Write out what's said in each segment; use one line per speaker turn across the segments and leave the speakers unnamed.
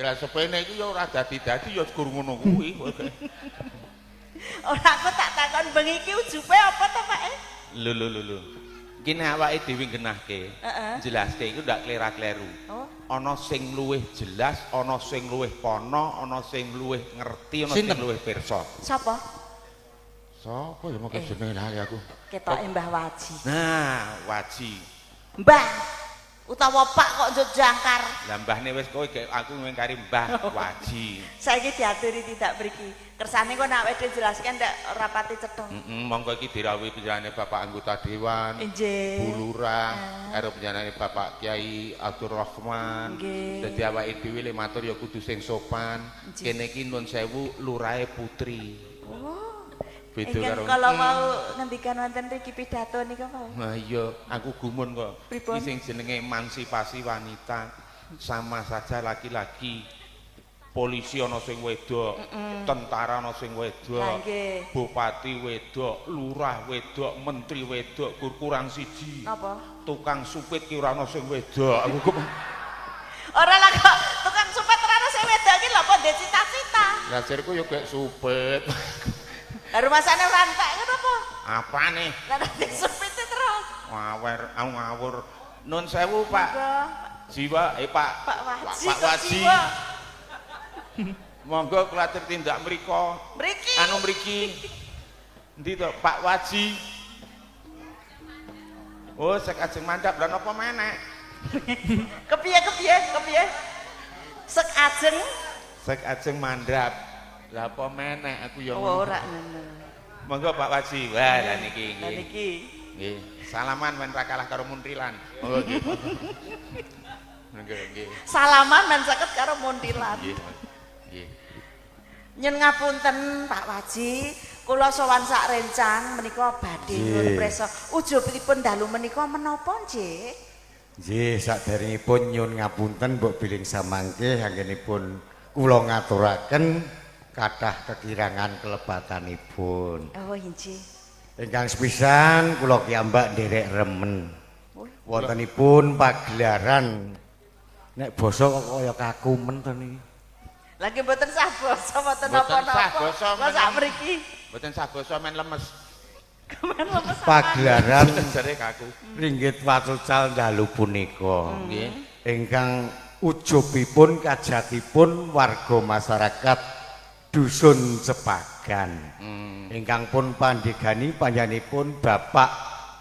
Lah sepene iku ya ora dadi-dadi ya gur ngono kuwi.
Ora aku tak takon bengi iki ujube apa to, Pak?
Lho. Iki nek awake dhewe genahke, jelaske iku ndak klera-kleru.
Oh.
Ana sing luwih jelas, ana sing luwih pono, ana sing luwih ngerti, ana sing luwih pirsa.
Sapa?
Sapa ya mongko jenenge lali aku.
Ketoke Mbah Waji.
Nah, Waji.
Mbah utawa Pak kok njot jangkar.
Lah mbahne wis kowe aku ngingkari Mbah Waji.
Saiki diaturi tidak mriki. Kersane kok nek awake jelaskan ndak rapati cetha.
Monggo iki dirawuhi penjenengane Bapak anggota dewan.
Nggih.
Bu Lurah karo penjenengane Bapak Kiai Abdul Rahman. Dadi awake dhewe le matur ya kudu sing sopan. Kene iki nun sewu lurahe putri.
Oh.
Beda karo
kalau mau ngendikan wonten mriki pidato nika mau.
Nah iya, aku gumun kok.
Pripun?
Iki sing jenenge emansipasi wanita. Sama saja laki-laki. Polisi ana sing wedok, tentara ana sing wedok, bupati wedok, lurah wedok, menteri wedok, kurang siji.
Napa?
Tukang supit ki ora ana sing wedok. Aku
ora lah kok tukang supit ora ana sing wedok iki lho kok ndek cita-cita.
Lah sirku yo gek supit.
Lah rumasane ora entek ngono apa?
Apane?
Lah ndek supit terus.
Ngawur. Nun sewu, Pak. Jiwa, Pak.
Pak Waji.
Pak Waji. Monggo kula tindak mriko.
Mriki.
Anu mriki. Endi to, Pak Waji? Oh, sek ajeng mandhap lha napa meneh?
Kepiye? Sek ajeng.
Sek ajeng mandhap. Lah apa meneh aku ya
Oh, ora ngono.
Monggo Pak Waji. Wah, lah niki nggih.
Lah niki.
Nggih, salaman men ra kalah karo Muntilan. Oh nggih. Nggih.
Salaman men saged karo Muntilan.
Nggih. Nggih.
Nyun ngapunten Pak Waji, kula sowan sak rencang menika badhe nyuwun presa. Ujubipun dalu menika menapa nggih?
Nggih, saderengipun nyuwun ngapunten mbok bilih samangke anggenipun kula ngaturaken kathah kekirangan kelebatanipun.
Oh nggih.
Ingkang sepisan kula piyambak nderek remen. Wontenipun pagelaran nek basa kok kaya kakumen to niki.
Lagi mboten sah basa mboten
Mboten sah
napa-napa.
basa
Kok sak mriki
Mboten sah basa men lemes.
kemen lemes.
Pagelaran
Jare kaku.
Ringgit Watucal dalu punika.
Nggih.
Ingkang ujubipun kajatipun warga masyarakat Dusun Cepagan. Ingkang pun pandhegani panjenenganipun Bapak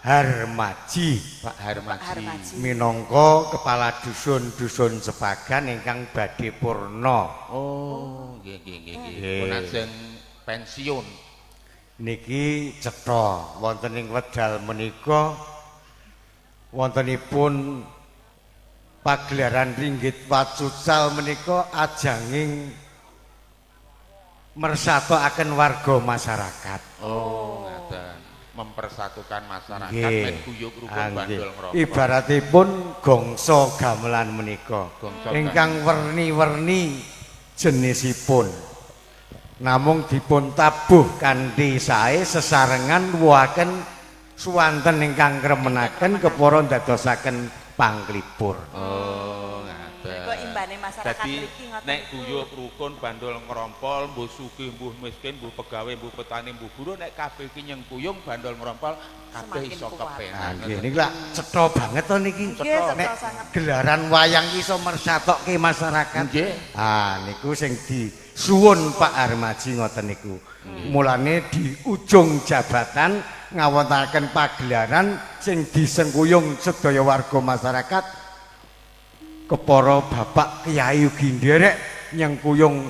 Harmaji.
Pak Harmaji.
Minangka kepala dusun Cepagan ingkang badhe purna.
Oh, nggih. Pun ajeng pensiun.
Niki cetha wonten ing wedal menika wontenipun pagelaran Ringgit Watucal menika ajanging mersatokaken warga masyarakat.
Oh, ngaten. Mempersatukan masyarakat men guyub rukun bandul ngrokok.
Ibaratipun gongso gamelan menika ingkang werni-werni jenisipun. Namung dipun tabuh kanthi sae sesarengan wuhaken suwanten ingkang ngremenaken kepara ndadosaken panglipur.
Oh, ngaten.
Kok imbane masyarakat
Dadi
mriki ngoten.
nek guyub rukun bandul ngrompol, mbuh sugih, mbuh miskin, mbuh pegawe, mbuh petani, mbuh buruh nek kabeh iki nyengkuyung bandul ngrompol kabeh iso kepenak.
Nggih niki lak cetha banget to niki.
Cetha
Nek
sanget.
gelaran wayang ki iso mersatokke masyarakat.
Nggih.
Ah niku sing disuwun Pak Harmaji ngoten niku. Mulane di ujung jabatan ngawontenaken pagelaran sing disengkuyung sedaya warga masyarakat kepara Bapak Kyai ugi nderek nyengkuyung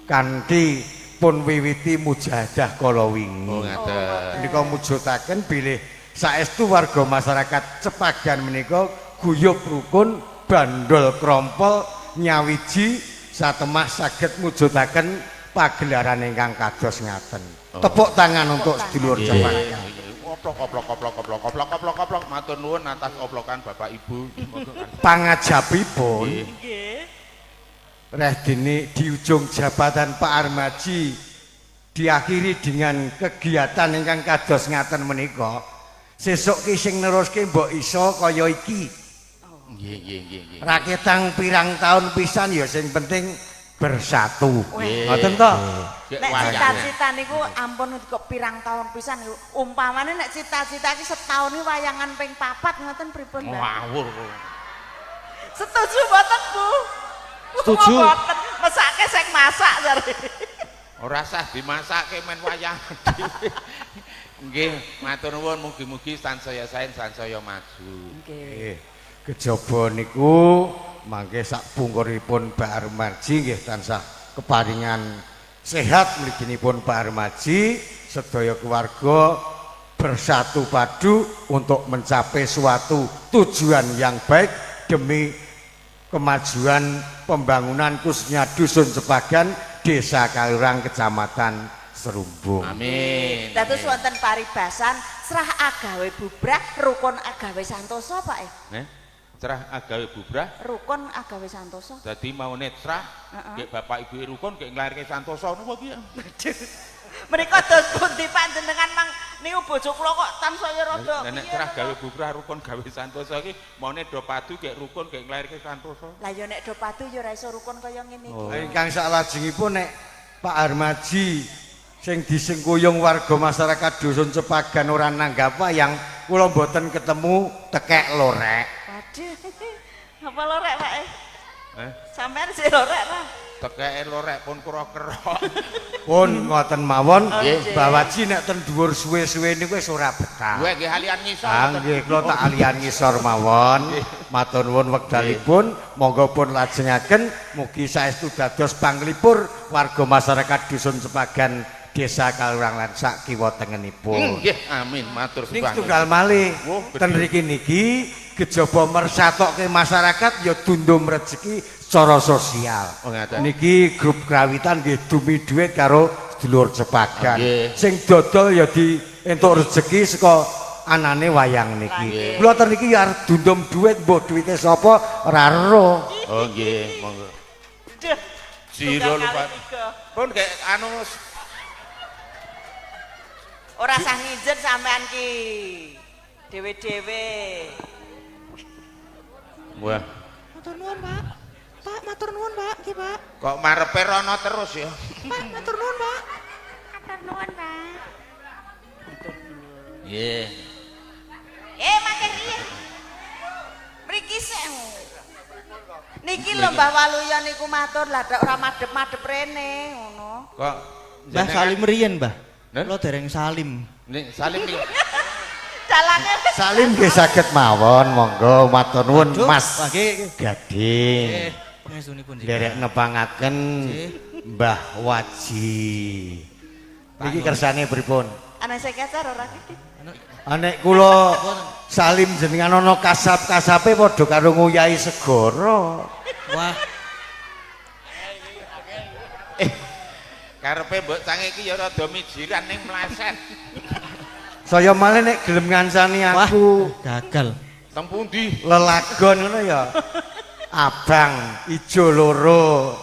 kanthi pun wiwiti mujahadah kala wingi.
Oh, ngaten.
Menika mujudaken bilih saestu warga masyarakat Cepagan menika guyub rukun bandol krompol nyawiji satemah saged mujudaken pagelaran ingkang kados ngaten. Tepuk tangan untuk sedulur Cepagan.
Oplok. Matur nuwun atas oplokan Bapak Ibu.
Pangajabipun
Nggih.
reh dene di ujung jabatan Pak Harmaji diakhiri dengan kegiatan ingkang kados ngaten menika. Sesuk ki sing neruske mbok iso kaya iki.
Nggih.
Raketang pirang tahun pisan ya sing penting bersatu. Ngoten to?
Nek cita-cita niku ampun kok pirang tahun pisan niku. Umpamane nek cita-cita iki setahun iki wayangan ping 4 ngoten pripun, Mbak?
Ngawur.
Setuju mboten, Bu?
Setuju.
Mboten, mesake sing masak jare.
Ora sah dimasake men wayangan dhewe. Nggih, matur nuwun mugi-mugi sansaya sae sansaya maju.
Nggih.
Kejaba niku mangke sak pungkuripun Mbak Armarji nggih tansah keparingan sehat mliginipun Pak Armarji sedaya keluarga bersatu padu untuk mencapai suatu tujuan yang baik demi kemajuan pembangunan khususnya Dusun Sepagan, Desa Kalurang, Kecamatan Serumbung.
Amin.
Dados wonten paribasan serah agawe bubrah rukun agawe santosa, Pak.
Cerah agawe bubrah,
Rukun agawe santosa.
dadi maune cerah, nggih bapak ibu rukun nggih nglairke santosa napa piye?
Menika dos pundi panjenengan mang niku bojo kula kok tansaya rada.
Nek cerah gawe bubrah rukun gawe santosa iki maune do padu nggih rukun nggih nglairke santosa.
Lah ya nek do padu ya ora iso rukun kaya ngene iki.
Ingkang saklajengipun nek Pak Armarji sing disengkuyung warga masyarakat Dusun Sepagan ora nanggap yang kula mboten ketemu tekek lorek.
Waduh. Apa lorek, Pak? Sampeyan sih lorek ta?
Tekeke lorek pun kero-kero.
Pun ngoten mawon,
Nggih.
Mbak Waji nek ten dhuwur suwe-suwe niku wis ora betah.
Gue nggih halian ngisor.
Nggih, kula tak alian ngisor mawon. Matur nuwun wekdalipun, monggo pun lajengaken mugi saestu dados panglipur warga masyarakat Dusun Sepagan, Desa Kalurang lan sak kiwa tengenipun.
Nggih, amin. Matur
Ning
suwun.
tunggal malih
Oh,
ten mriki niki kejaba mersatoke masyarakat ya tundum rezeki secara sosial.
Oh, ngaten.
Niki grup krawitan nggih dumi dhuwit karo sedulur Sepagan.
Nggih.
Sing dodol ya di entuk rezeki saka anane wayang niki.
Nggih.
Kula ten niki ya arep dundum dhuwit, mbok dhuwite sapa ora ero.
Oh nggih, monggo.
Duh.
Sira
tunggal
lupa.
kali tiga.
Pun kayak anu
Ora sah nginjen sampean ki. Dewe-dewe.
wah,
Matur nuwun, Pak. Pak, matur nuwun, Pak. Nggih, Pak.
kok marepe rono terus ya.
Pak, matur nuwun, Pak.
Matur nuwun, Pak.
Nggih.
Matur riyen. Mriki sik. Niki lho Mbah Waluya niku matur lah ora madhep-madhep rene ngono.
Kok
Mbah salim riyen, Mbah.
Nen?
Kula dereng salim.
Nih, salim nih.
Dalane wis
Salim nggih saged mawon, monggo matur nuwun
Aduh,
Mas
Pak, nggih.
Gading.
Pangestunipun
Derek nepangaken Mbah Waji. Niki kersane pripun?
ana sing kecer ora?
Nek kula salim jenengan ana kasap-kasape padha karo nguyahi segara.
Wah,
Karepe mbok sange iki ya rada mijiran ning mleset.
Saya malah nek gelem ngancani
wah,
aku
gagal.
Teng pundi?
lelagon ngono ya. Abang ijo loro.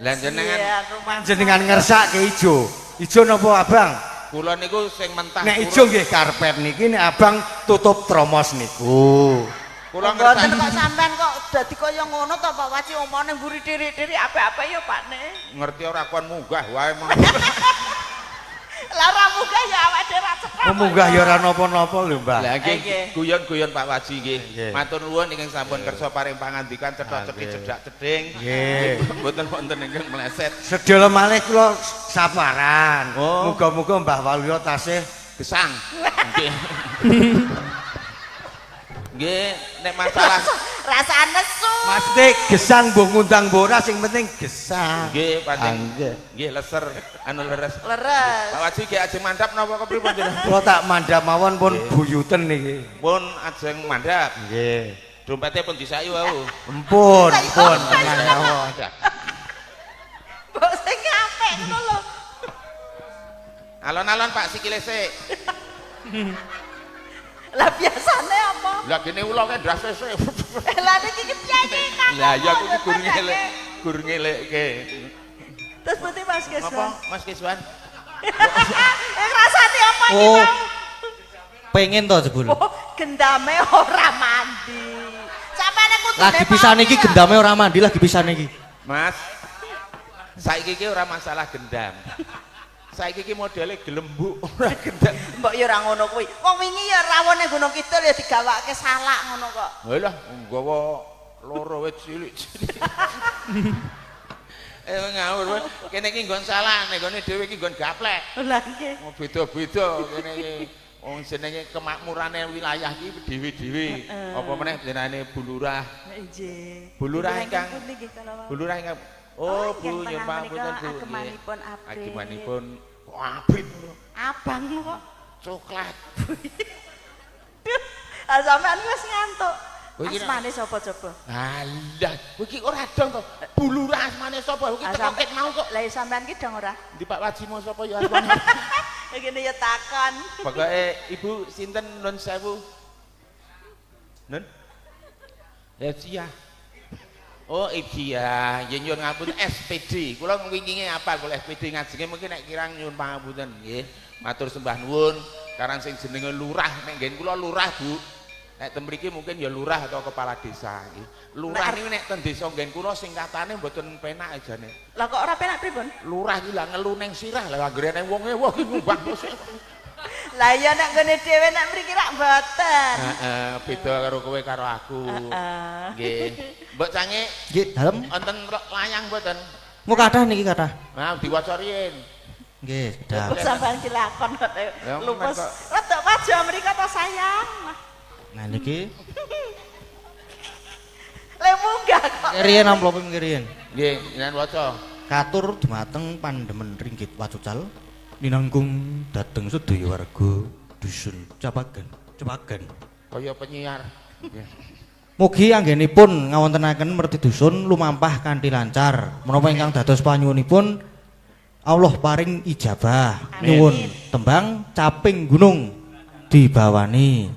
Lah jenengan
Iya, aku
Jenengan ngersake ijo. Ijo napa abang?
kula niku sing mentah.
Nek ijo nggih karpet niki, nek abang tutup tromos niku.
kula
Mboten
ngerti.
kok sampean kok dadi kaya ngono to Pak Waci omone mburi diri-diri apik-apik ya Pak Ne.
Ngerti ora kon munggah wae mong.
Lah ora munggah ya awake dhewe ra cekap.
Munggah ya ora napa-napa lho, Mbak.
Lah
Nggih.
nggih guyon-guyon Pak Waji nggih.
Nggih.
Matur nuwun ingkang sampun kersa paring pangandikan cethak-cethik
Nggih.
cedak-cedhing.
Nggih.
Mboten wonten ingkang meleset.
Sedaya malih kula saparan.
Oh.
Muga-muga Mbah Waluya tasih
Gesang. Nggih. Nggih, nek masalah
Rasa nesu.
Maksudnya gesang mbok ngundang mbok ora sing penting gesang.
nggih pancen
Nggih.
nggih leser anu leres.
Leres.
Pak Waji nggih ajeng mandhap napa kepripun jenengan?
Kula tak mandhap mawon pun buyuten niki.
Pun ajeng mandhap.
Nggih.
Dompete pun disayu wau.
Empun, empun tenang mawon.
Mbok sing apik ngono lho.
Alon-alon Pak sikile sik.
Lah biasane apa?
Lah gene uloke ndrase sik.
Lah niki ki piye Kang?
Lah ya aku iki gur ngelekke.
Terus putih Mas
Apa
Keswan?
Mas Kiswan?
Ngrasani apa iki
Oh.
Kang?
Pengen to jebul.
Oh, gendame ora mandi. Sampeyan kudu
Lagi pisan iki gendame ora mandi, lagi pisan iki.
Mas. Saiki iki ora masalah gendam. Saiki iki modele gelembuk ora gendam.
Mbok ya ora ngono kuwi. Wong wingi ya rawone Gunung Kidul ya digawake salak ngono kok.
Lah nggawa loro wit cilik-cilik. Ngawur kowe. Kene iki nggon salak, nek gone dhewe iki nggon gaplek.
Lah nggih.
Beda-beda kene iki. Wong jenenge kemakmurane wilayah iki dhewe-dhewe. Apa meneh jenenge Bulurah.
Nggih.
Bulurah ingkang
nggih kalau wau.
Bulurah ingkang Oh, Bu, nyuwun pangapunten, Bu.
Agemanipun abrit.
Agemanipun abrit.
Abang kok.
Coklat.
Duh, sampean wis ngantuk.
Oh, iki
Asmane sapa coba?
Alah, kowe iki ora dong to. Bulurah asmane sapa? Kowe iki teko ket mau kok.
Lah sampean ki dong ora?
Ndi Pak Wajimo sapa ya asmane?
Ngene ya takon.
Pokoke Ibu sinten nun sewu? Nun? Sia. Oh, iya, ya nyuwun ngapunten SPD. Kula ngwinginge apa kula SPD ngajenge mungkin nek kirang nyuwun pangapunten nggih. Matur sembah nuwun karang sing jenenge lurah nek nggen kula lurah, Bu. Nek ten mriki mungkin ya lurah atau kepala desa nggih. Lurah niku nek ten desa nggen kula singkatane mboten penak ajane.
Lah kok ora penak pripun?
Lurah iki lah ngelu ning sirah lah anggere ning wonge wah iki ngumbang terus.
Lah iya nek ngene dhewe nek mriki rak mboten.
Heeh, beda karo kowe karo aku. Nggih. Mbok Cange
Nggih, dalem.
wonten layang mboten?
Mau kathah niki kathah.
Nah, diwaca riyin.
Nggih, dah.
Kok sampean ki lakon kok
Ya,
lupus.
kok.
Rada wajo mriko to sayang.
Nah niki
Le munggah kok.
riyen amplope riyen.
Nggih, jenengan waca.
Katur dumateng pandemen ringgit wacucal ninanggung dateng sedaya warga dusun Capagan.
Kaya penyiar. Nggih.
Mugi anggenipun ngawontenaken merti dusun lumampah kanthi lancar. Menapa ingkang dados panyuwunipun Allah paring ijabah. Nyuwun tembang Caping Gunung dibawani.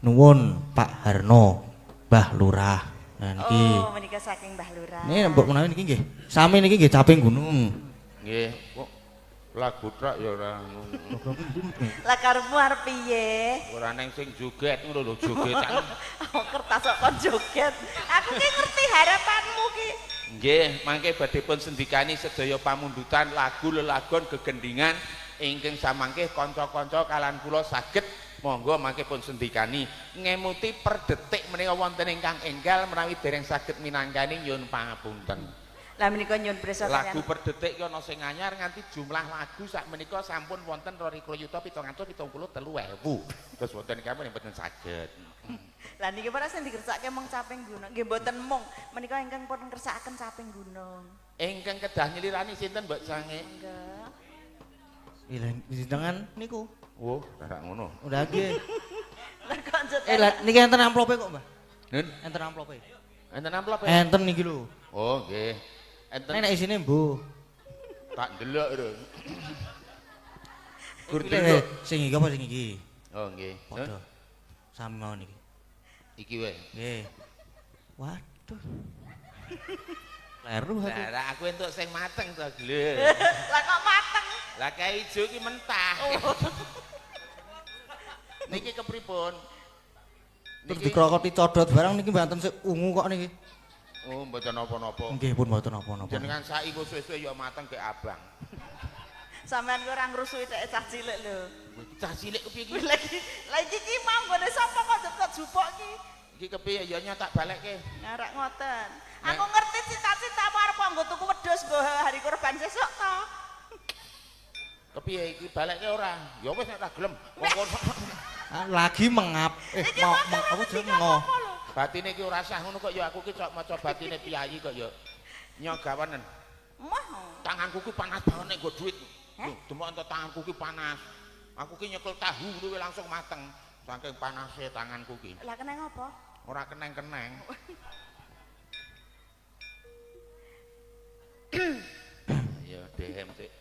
Nuwun Pak Harno, Mbah Lurah. Nah niki.
Oh, menika saking Mbah Lurah.
Niki mbok menawi niki nggih. Sami niki nggih Caping Gunung.
Nggih. Kok lagu trak ya ora ngono.
Lah karepmu arep piye?
Ora neng sing joget ngono lho, jogetan.
Aku kertas kok kon joget. Aku ki ngerti harapanmu ki.
Nggih, mangke badhe pun sendikani sedaya pamundutan lagu lelagon gegendingan ingkang samangke kanca-kanca kalan kula saged monggo mangke pun sendikani ngemuti per detik menika wonten ingkang enggal menawi dereng saged minangkani nyuwun pangapunten.
Lah menika nyuwun prisa
Lagu per detik ki ana sing anyar nganti jumlah lagu sak menika sampun wonten 2.773.000. Terus wonten kapan yang mboten saged.
Lah niki para sing dikersake mung Caping Gunung. Nggih mboten mung, menika ingkang pun kersakaken Caping Gunung.
Ingkang kedah nyelirani sinten Mbak Sange?
Enggak.
Dengan niku.
Oh, ora ngono.
Udah nggih.
Lah kok njut.
Lah niki enten amplope kok, Mbah.
Nun,
Enten amplope.
enten amplop ya?
Enten niki lho.
Oh, nggih. Enten
Nek isine mbuh.
tak ndelok lho. Gur
Pilih,
ndelok.
sing iki apa sing iki?
Oh, nggih.
Padha. Sami mawon iki.
Iki wae.
Nggih. Waduh. Kleru aku.
Lah aku entuk sing mateng to, Glur.
Lah kok mateng.
Lah kae ijo iki mentah. Niki kepripun?
Terus dikrokoti codot barang niki mboten sik ungu kok niki.
Oh, mboten napa-napa.
Nggih pun mboten napa-napa.
Jenengan saiki kok suwe-suwe ya mateng ke abang.
Sampean kok ora ngrusui tek cah cilik lho.
Iki cah cilik kepiye iki?
Lah iki mau nggone sapa kok tetep jupuk iki?
Iki kepiye ya nyotak balekke.
Ngarek ngoten. Aku ngerti cita-citamu arep nggo tuku wedhus nggo hari kurban sesuk to.
Kepiye iki balekke ora? Ya wis nek tak gelem. Wong
Lagi mengap. Mau apa jeneng ngo.
batine iki ora sah ngono kok ya aku ki cok maca batine piyayi kok ya. Nyogawanen.
Mah.
Tanganku ki panas banget nek nggo dhuwit. Lho, demok entuk tanganku ki panas. Aku ki nyekel tahu kuwi langsung mateng. Saking panase tanganku ki.
Lah keneng apa?
Ora keneng-keneng. Ya DM sik.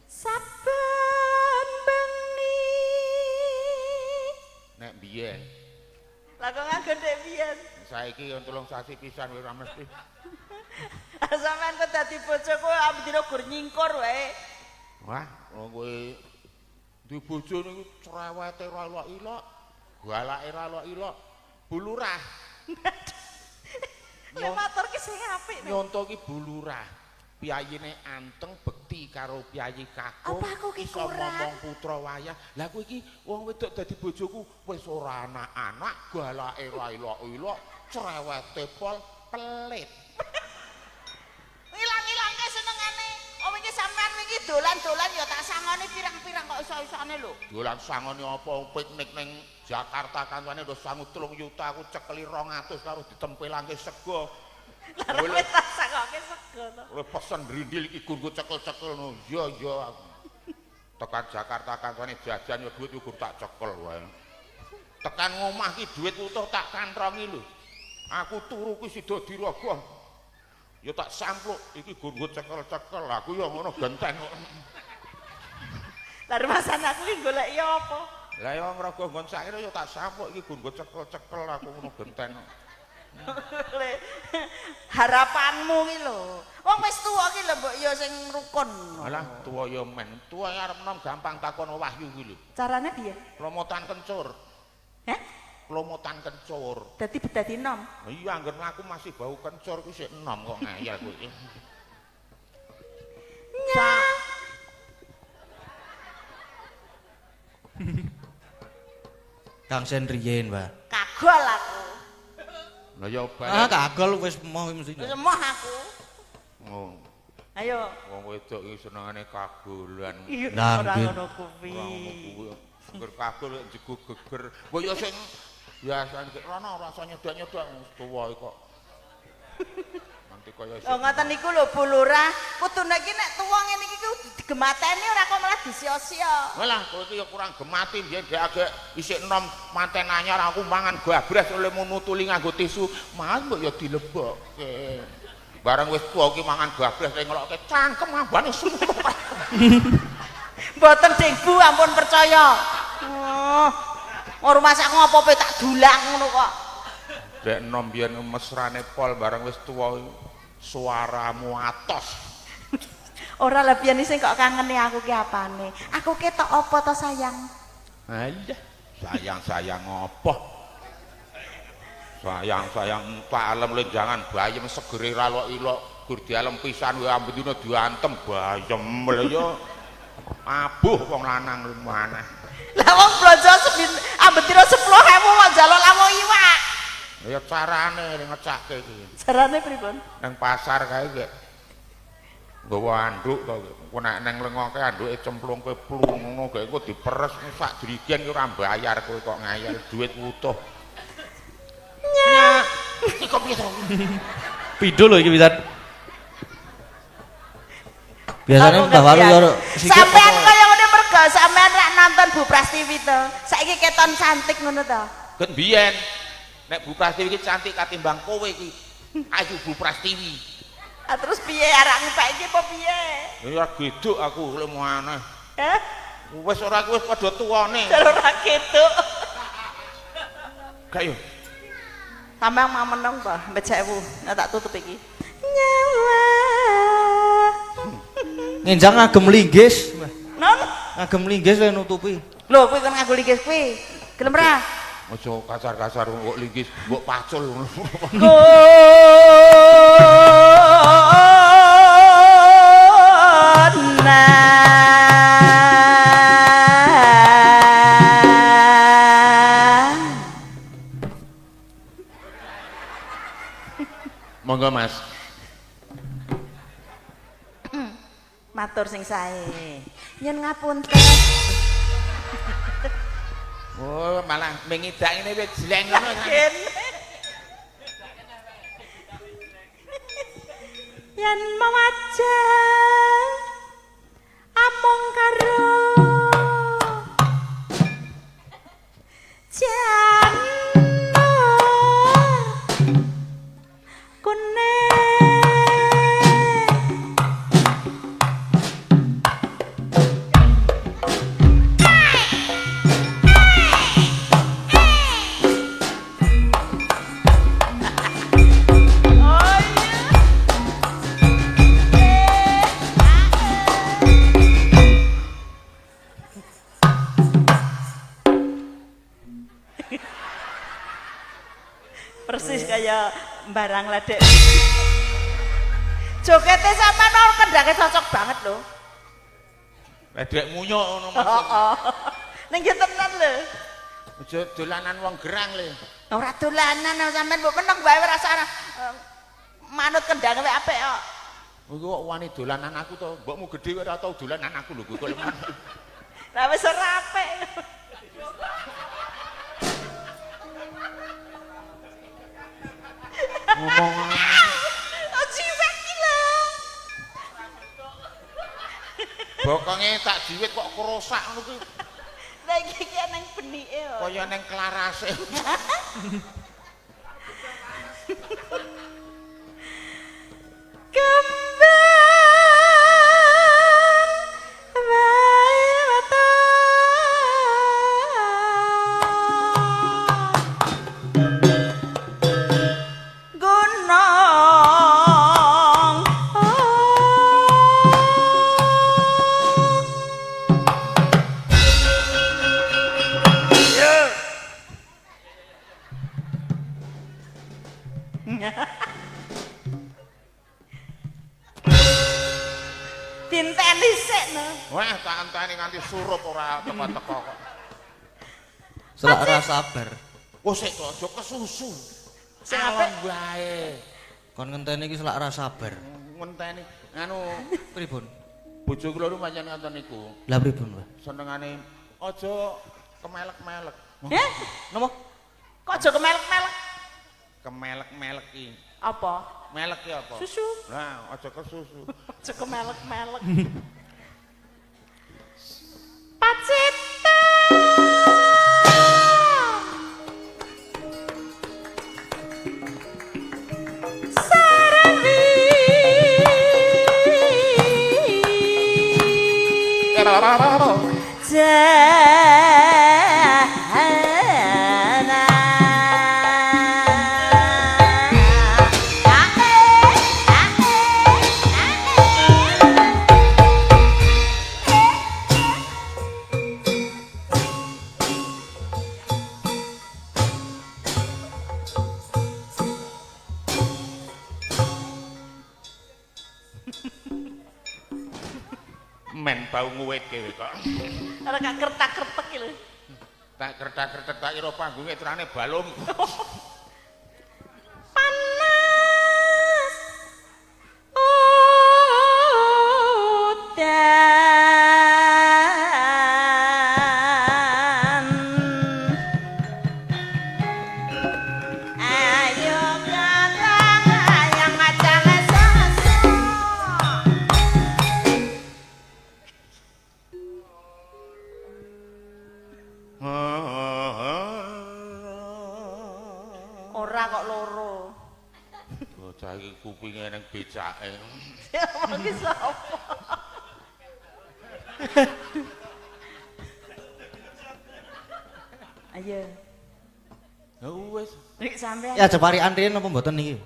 Saben bengi.
Nek biyen
Lah kok nganggo ndek biyen?
saiki yo 3 sasi pisan wis ora mesti.
Sampeyan kok dadi bojoku ambine gur nyingkur wae.
Wah, kowe duwe bojo niku cerewete ora ilok-ilok, galake ora ilok-ilok. Bulurah.
Lek matur ki sing apik.
Nyonto ki bulurah. piyayine anteng bekti karo piyayi kakung.
Apa aku ki
iso
kurang?
ngomong putra wayah. Lah kowe iki wong wedok dadi bojoku wis ora anak-anak, galake ra ilok-ilok, cerewete pol pelit.
Ilang-ilangke senengane. Oh wingi sampean wingi dolan-dolan ya tak sangoni pirang-pirang kok iso-isone lho.
Dolan sangoni apa piknik ning Jakarta kancane wis sangu 3 juta aku cekeli 200 karo ditempelangke sego.
Lah wis tak sangoke sego to.
Oleh pesen drindil iki gurku cekel-cekel no. Iya aku. Tekan Jakarta kancane jajan ya duit gur tak cekel wae. Tekan ngomah ki duit utuh tak kantrongi lho. Aku turu ki sida dirogoh. Ya tak sampluk iki gurku cekel-cekel aku ya ngono genteng kok.
Lah rumasan aku ki goleki apa?
Lah ya ngrogoh nggon sakire ya tak sampluk iki gurku cekel-cekel aku ngono genteng kok.
Harapanmu ki lho. Wong wis tuwa ki lho mbok ya sing rukun.
Alah tuwa ya men. Tuwa arep nom gampang takon wahyu ki lho.
Carane piye?
Lomotan kencur.
Heh?
Lomotan kencur.
Dadi nom.
Iya angger aku masih bau kencur ku sik enom kok ngayal kowe.
Nyang.
Kang Sen riyen, Mbak.
Kagol aku.
Lah ya
Ah, kagol wis moh mesti.
Wis emoh aku.
Oh,
Ayo.
wong wedok iki senengane kagolan.
Lah,
Ora
nggih.
ngono kuwi.
Angger kagol njego geger. Kok ya sing biasane rono rasa nyedok-nyedok tuwa kok. Nanti kaya
Oh ngoten niku lho Bu Lurah, kudune iki nek tuwa ngene iki digemateni ora kok malah disio-sio.
Walah kowe iki ya kurang gemati biyen dhek agek isik enom manten anyar aku mangan gabres oleh nutuli nganggo tisu, mas mbok ya dilebokke. Bareng wis tuwa iki mangan gabres sing ngelokke cangkem ambane semua.
Mboten Ding Bu, ampun percaya. Ora masak ngopo tak dulang ngono kok.
Dek enom biyen mesrane pol bareng wis tuwa suaramu atos.
Ora lebihan sing kok kangeni aku ki apane. Aku ketok apa to sayang?
Alah, sayang-sayang apa? Sayang-sayang tak alem le jangan bayem segere ra ilok gur dialem pisan wae ambendina diantem bayem lho ya. Abuh wong lanang mana.
Lah wong blonjo ambetira 10.000 kok njaluk lawo iwak.
Ya carane ngecake iki.
Carane pripun?
Nang pasar kae gek nggawa anduk to. Engko nek nang lengoke anduke cemplungke plung ngono gek engko diperes sak drigen ki ora bayar kowe kok ngayal duit utuh.
Nyak.
Iki kok piye to?
Pidul lho iki pisan. Biasane Mbah Walu yo
sampean kaya ngene mergo sampean rak nonton Bu Prastiwi to. Saiki keton cantik ngono to.
Ket biyen nek Bu Prastiwi iki cantik katimbang kowe iki. Ayu Bu Prastiwi.
Ah terus piye arek ngepek iki apa piye?
Ya geduk aku lek mau aneh.
Heh?
Wis ora aku wis padha tuwane.
Jar ora ketok.
Kayo.
Sampeyan mau meneng to, mbek 1000. Nek tak tutup iki. Nyawa.
ngenjang ngagem linggis.
Non.
Ngagem linggis le nutupi.
Lho kuwi kan nganggo linggis kuwi. Gelem ra?
Aja kasar-kasar kok linggis mbok pacul ngono. Monggo Mas.
Matur sing sae. Nyun ngapunten.
Oh, malah mengidak ini wis jleng ngono.
Yen mawajeng amung karo jana kuning persis kayak barang ledek Jogete sampean mau kendhange cocok banget lho.
Ledek munyuk ngono Mas.
Heeh. Ning yo tenan lho.
Aja dolanan wong gerang le.
Ora dolanan sampean mbok meneng wae rasa manut kendhange wae apik kok.
Kowe kok wani dolanan aku to? Mbokmu gedhe ora tau dolanan aku lho kowe lemah.
Lah wis ora apik.
Ngomong
Jiwet iki lho.
bokonge tak jiwit kok kerosak ngono kuwi.
Lah iki nang benike kok.
Kaya ning klarase.
Dinteni sik no.
Wah, tak enteni nganti surup ora teko-teko kok.
Selak ra sabar.
Oh sik kok aja kesusu.
Sing apik
wae.
Kon ngenteni iki selak ra sabar.
Ngenteni anu
Pripun?
bojo kula lu pancen ngoten niku.
Lah pripun, Pak?
Senengane aja kemelek-melek.
Heh,
Napa?
kok aja kemelek-melek.
Kemelek-melek iki.
Apa?
Melek ki apa?
Susu.
Nah, aja kesusu.
Aja kemelek-melek. Pacita. Sarawi.
Men bau nguwit kowe kok.
Ora gak kertak-kertek iki lho.
Tak kertak-kertak tak ira panggunge terane balung.
Panas. Udan. Ayo katang ayang ngacang susu. Ora kok loro.
Bocah iki kupinge ning becake.
Siapa ki sapa? Ayo.
Ya wis.
Nek sampean.
Ya aja parikan riyen apa mboten niki?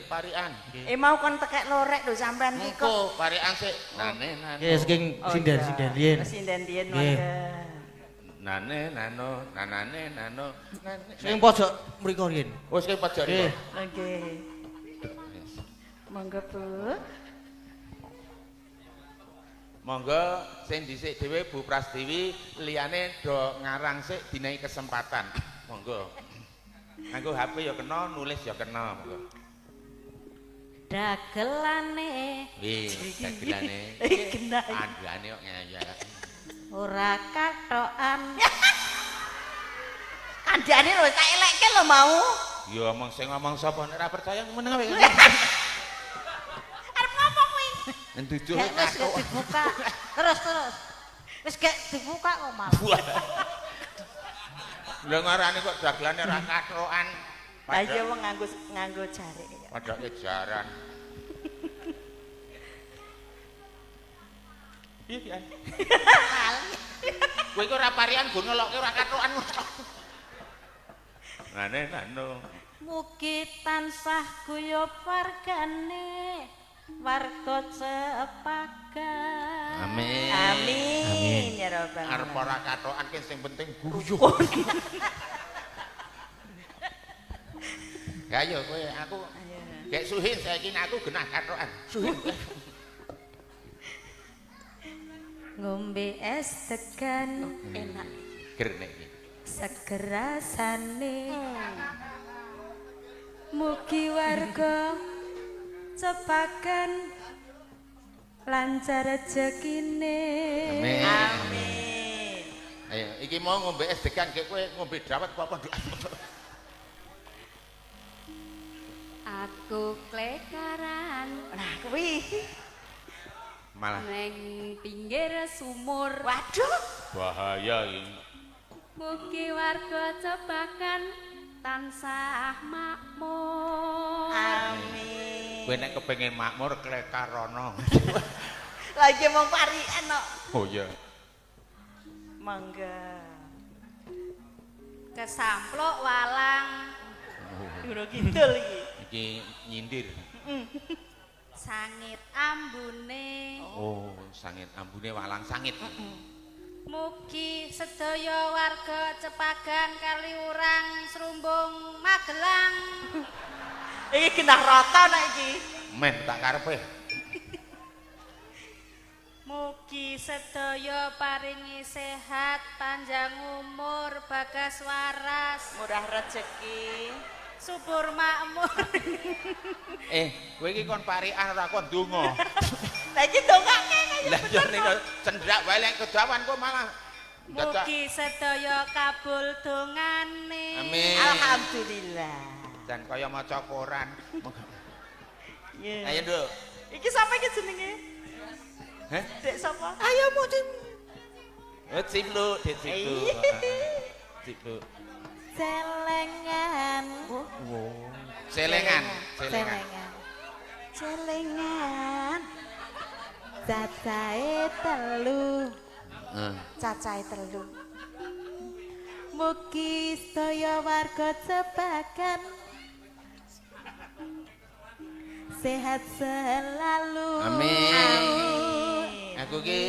Parian.
Mau kon tekek lorek lho sampean iki kok.
Engko parian sik. Nane nano.
Ya saking sinden-sinden riyen.
Sinden-sinden
Nggih.
mangga.
Nane nano, nanane nano.
Sing pojok mriku riyen.
Wis ki pojok
Nggih.
iki.
Oke. Mangga, Bu.
Monggo sing dhisik dhewe Bu Prastiwi liyane do ngarang sik dinai kesempatan. Monggo. Nganggo HP ya kena, nulis ya kena, monggo.
Dagelane.
Wis, dagelane.
Genah.
Andane kok ngayal.
Ora katokan. Kandhane lho tak elekke lho mau.
Ya omong sing ngomong sapa nek ora percaya meneng wae.
Arep ngomong kuwi.
Entujuh
Wis gak dibuka. Terus. Wis gak dibuka kok malah.
Lha ngarani kok dagelane ora katokan.
Lah iya wong nganggo jarik.
Padake jaran. Iya. Kowe iki ora parian go ngelokke ora katokan. Nane nano.
Mugi tansah guyub wargane warga Cepagan.
Amin.
Amin ya rabbal
Arep
alamin.
ora katokan ki sing penting guyub. Ya ayo kowe aku
Ayo.
Kayak suhin saiki aku genah katokan. Suhin.
Ngombe es tegan
Enak.
Ger nek iki.
seger rasane. Mugi warga cepaken lancar rezekine.
Amin.
Amin.
Ayo iki mau ngombe es degan kayak kowe ngombe dawet apa nduk.
Aku klekaran
Nah, kuwi.
Malah
neng pinggir sumur.
Waduh.
bahaya iki.
Mugi warga cepaken tansah makmur.
Amin.
Kowe nek kepengin makmur klekarono.
Lagi mau parian kok.
Oh iya.
Mangga.
Kesamplok walang
Guru kidul iki.
Iki nyindir.
sangit ambune.
Oh, sangit ambune walang sangit.
Mugi sedaya warga Cepagan Kaliurang Srumbung Magelang
Iki genah rata nek iki.
Men tak karepe.
mugi sedaya paringi sehat panjang umur bagas waras
Murah rezeki.
subur makmur.
Kowe iki kon parikan ora kon ndonga.
Lah iki dongake kaya
Lah yo nek cendrak wae lek kedawan kok malah dadak.
Mugi sedaya kabul dongane.
Amin.
Alhamdulillah.
Dan kaya maca koran.
Yeah.
Ayo, Nduk.
Iki sapa iki jenenge?
Heh?
Dek sapa?
Ayo mudim.
Ciplu, Dek Ciplu. Ciplu.
Celengan.
Selengan, selengan.
Celengan.
Celengan.
Cacahe telu.
Cacahe telu.
Mugi sedaya warga Cepagan sehat selalu.
Amin. Aku ki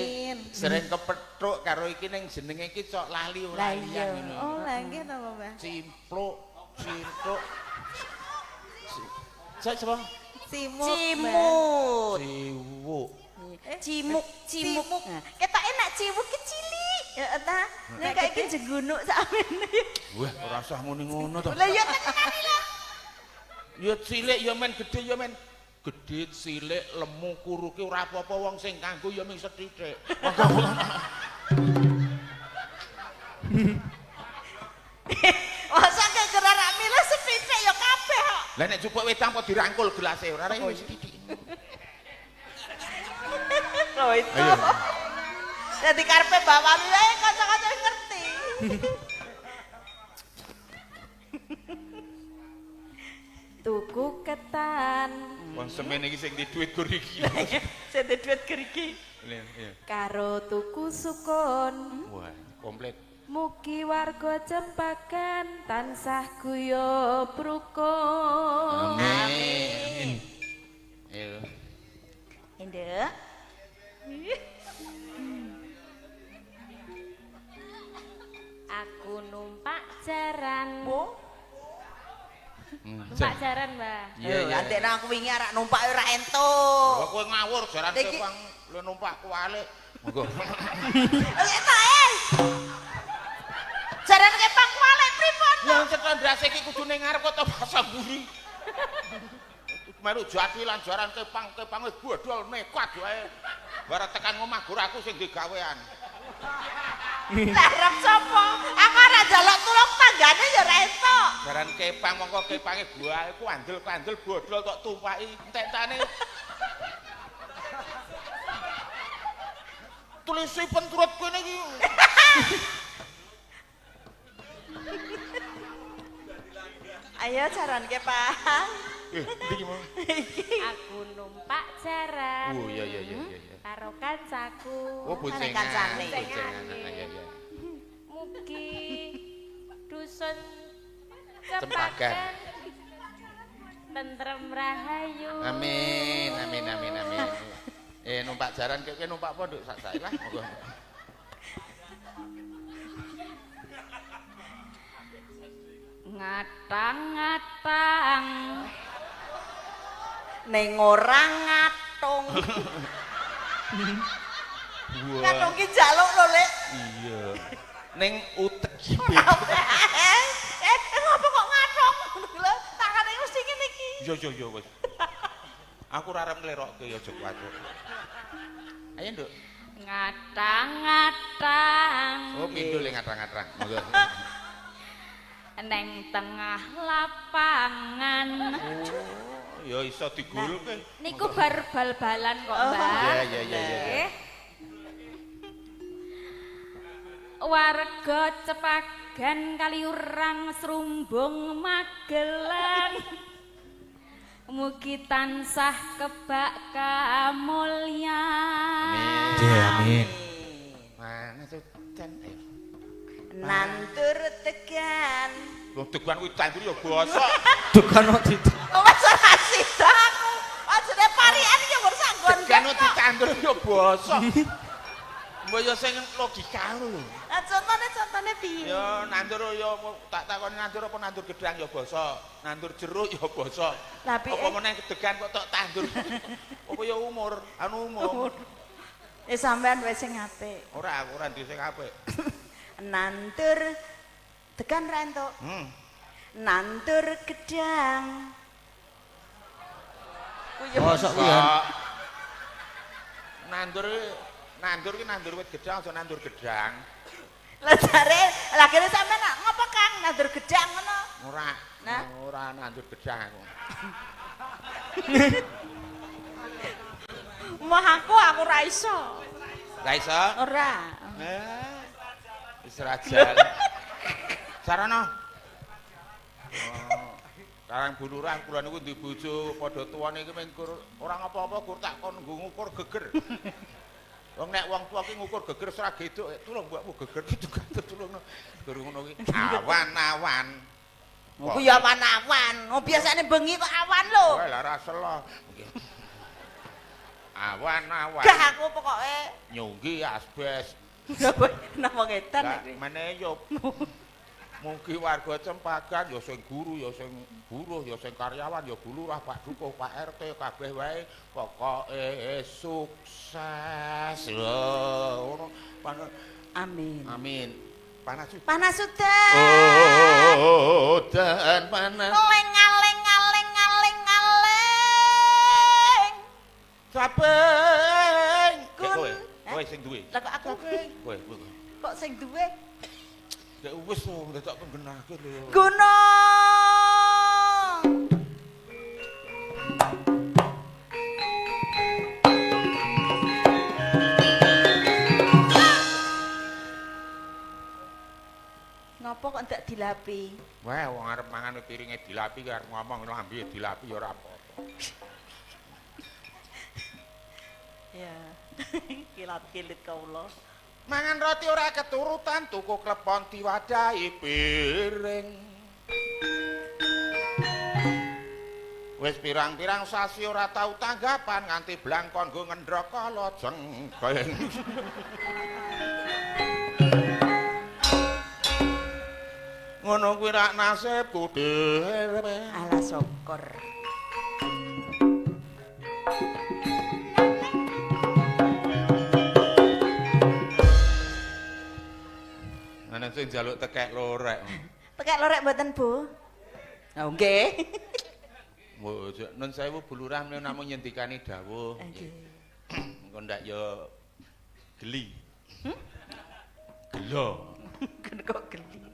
sering kepethuk karo iki ning jenenge iki cok lali ora
Lah iya.
liyan ngono.
Oh, lah nggih napa, Mbah?
Cimpluk, cintuk. Sapa?
Cimuk.
Cimut.
Ciwuk.
Cimuk, cimuk. Ketok enak cimuk kecilik. Ya ta. Nek kaya iki jegunuk sakmene.
Wah, ora usah muni ngono to.
Lah ya tenan lho.
Ya cilik ya men gedhe ya men. Gedhe cilik lemu kuruke ora apa-apa wong sing kanggo ya mung sethithik.
Masa kek gerak milih sethithik ya kabeh kok.
Lah nek jupuk wedang apa dirangkul gelase ora rene wis sithithik.
Lho itu. Jadi karepe bawa wae kanca-kanca ngerti.
Tuku ketan
Wong semene iki sing di dhuwit gur iki.
Sing duit gerigi.
Iya.
karo tuku sukun.
Wah, komplit.
Mugi warga Cepagan tansah guyub rukun.
Amin. Ayo.
Induk.
Aku numpak jaran.
Bu.
Numpak jaran, Mbah.
Iya, iya.
Andekne aku wingi arek numpak ora
Oh,
entuk.
kowe ngawur jaran
Iki-
kepang lu numpak kualik. Monggo.
Jaran kepang kualik pripun?
Lah cetan drase iki kudune ngarep kok basa buri. Melu jati lan jaran kepang wis bodol nekat wae. Barat tekan omah gur aku sing digawean.
Lah rep sapa? Aku ora njaluk tulung tanggane ya ora entuk.
Jaran kepang mongko kepange gua iku andel-andel bodol tok tumpaki entek-entane. Tulisipun turut kene iki.
Ayo jaran kepang.
Iki mau.
Aku numpak jaran.
Oh iya.
Karo kancaku.
Oh boncengan.
kancane.
Boncengan. Iya.
Mugi dusun
Cepagan.
Cepagan tentrem rahayu.
Amin. Numpak jaran kene numpak apa nduk sak sae lah monggo.
Ngatang-ngatang
ning ora ngatung. Ngatung ki njaluk lho, Lek.
Iya. Ning utek iki.
Ngopo kok ngatung? Lho, tangane mesti ngene iki.
Yo wis. Aku ora arep nglerokke ya aja kuwatir. Ayo, Nduk.
Ngatang-ngatang.
Oh, pindho le ngatang-ngatang. Monggo.
Neng tengah lapangan.
Oh, ya iso digulke.
Niku bar bal-balan kok, Mbak.
Iya.
Warga Cepagan Kaliurang Srumbung Magelang. Mugi tansah kebak kamulyan.
Amin.
Mana Sudan?
Nandur tegan.
Wong tegan kuwi tandur ya basa.
Dukan kok dit.
Wes ora sida aku. Ajene parian iki nggon sanggon.
Tegan kok ditandur ya basa. Mbok ya sing logika lho.
Nah, contone piye?
Ya nandur ya tak takoni nandur apa nandur gedang ya basa. Nandur jeruk ya basa.
Lah piye?
Apa meneh degan kok tok tandur. Apa ya umur, umum.
Sampean wis sing apik.
Ora duwe sing apik.
Nandur tekan ra entuk. Nandur gedang.
Mosok kuwi ya.
Nandur ki nandur wit gedang aja nandur gedang.
Lah jare lah kene sampean ngopo Kang nandur gedang ngono?
Ora.
Nah.
Ora nandur gedang aku.
Mah aku ra iso.
Ra iso?
Ora.
Wis ra jalan. Sarana. Karang buluran kula niku duwe bojo padha tuwane iki mengkur ora apa-apa gur tak kon ngukur geger. Wong nek wong tuwa ki ngukur geger ora geduk, tulung mbokmu geger gitu kan tulungno. Gur ngono ki awan-awan.
Ku ya awan-awan. Oh biasane bengi kok awan lho.
Wah lah ra selo. Awan-awan.
Gak aku pokoke.
Nyunggi asbes.
Napa ngetan
Lah
iki?
meneh yo mugi warga Cempagan ya sing guru ya sing buruh ya sing karyawan ya bulurah Pak Dukuh Pak RT kabeh wae pokoke sukses lho.
Amin.
Amin. Panas sudah.
Panas sudah.
Oh, dan panas.
Aling.
Sapeng.
Kun.
Kowe sing duwe.
Lah kok aku
Kowe.
kok sing duwe?
Ya wis to, tak penggenake lho.
Gunung. Ngopo kok ndak dilapi?
Wah, wong arep mangan piringe dilapi karo ngomong lambe dilapi ya ora apa-apa.
Ya. Kilat-kilit kaula.
Mangan roti ora keturutan, tuku klepon diwadahi piring. Wis pirang-pirang sasi ora tau tanggapan nganti blangkon nggo ngendhok kala jengking. Ngono kuwi rak nasibku dhewe.
Ala syukur.
Ana sing njaluk tekek lorek.
Tekek lorek mboten, Bu? Oh, nggih.
Nun sewu bulurah namung nyendikani dawuh.
Nggih.
Engko ndak ya geli. Gelo.
Kok geli.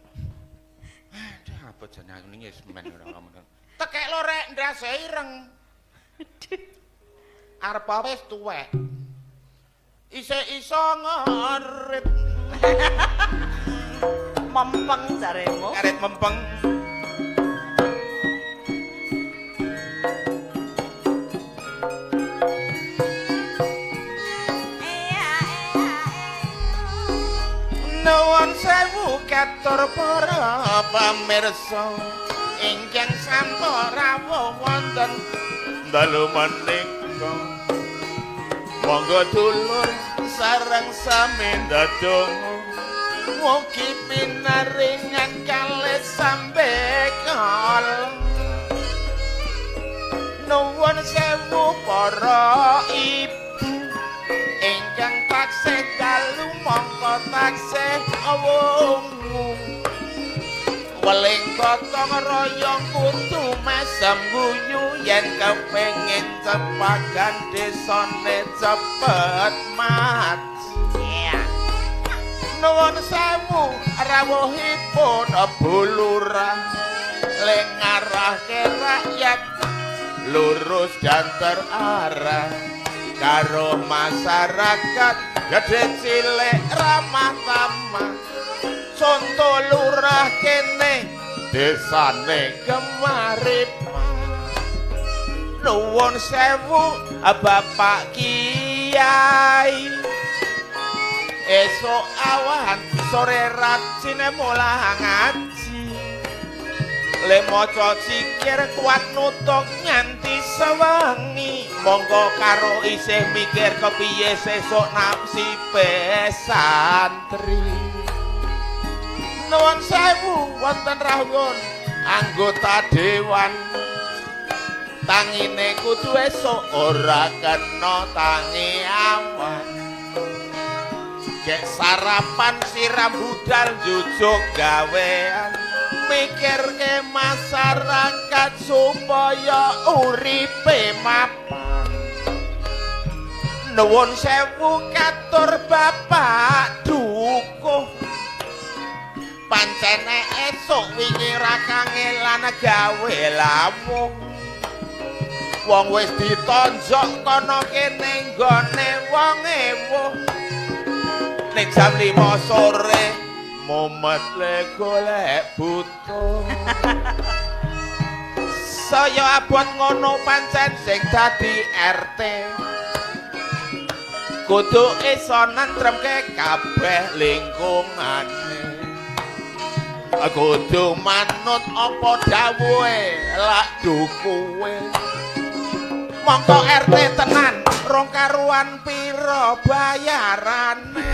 Aduh, apa jenenge ning wis men ora ngomong. Tekek lorek ndase ireng. Arep wis tuwek. Isih iso ngerit.
Mempeng jaremu.
Karet mempeng. Nuwun sewu katur para pamirsa ingkang santa rawuh wonten dalu menika. Monggo dulur sareng sami ndedonga mugi pinaringan kalih sambe kala. Nuwun sewu weling gotong royong kudu mesem guyu yen kepengin cepagan desane cepet mati. Nuwun sewu rawuhipun bulurah lengarahke rakyat lurus dan terarah karo masyarakat gede cilik ramah tamah contoh lurah kene desane Gemaripan. Nuwun sewu Bapak Kiai esok awan sore rajine mulah ngaji le maca zikir kuat nutuk nganti sewengi monggo karo isih mikir kepiye sesuk nasibe santri. Nuwun sewu wonten rawuh anggota dewan tangine kudu esuk ora kena tangi awan. Gek sarapan siram budal jujuk gawean mikirke masyarakat supaya uripe mapan. Nuwun sewu katur Bapak Dukuh pancene esuk wingi ra kangelan gawe lawung wong wis ditonjok kono kene nggone wong ewuh ning jam 5 sore mumet le golek butuh saya abot ngono pancen sing dadi RT kudu iso nantremke kabeh lingkungane kudu manut apa dawuhe lak dukuhe mongko RT tenan rong karuan pira bayarane.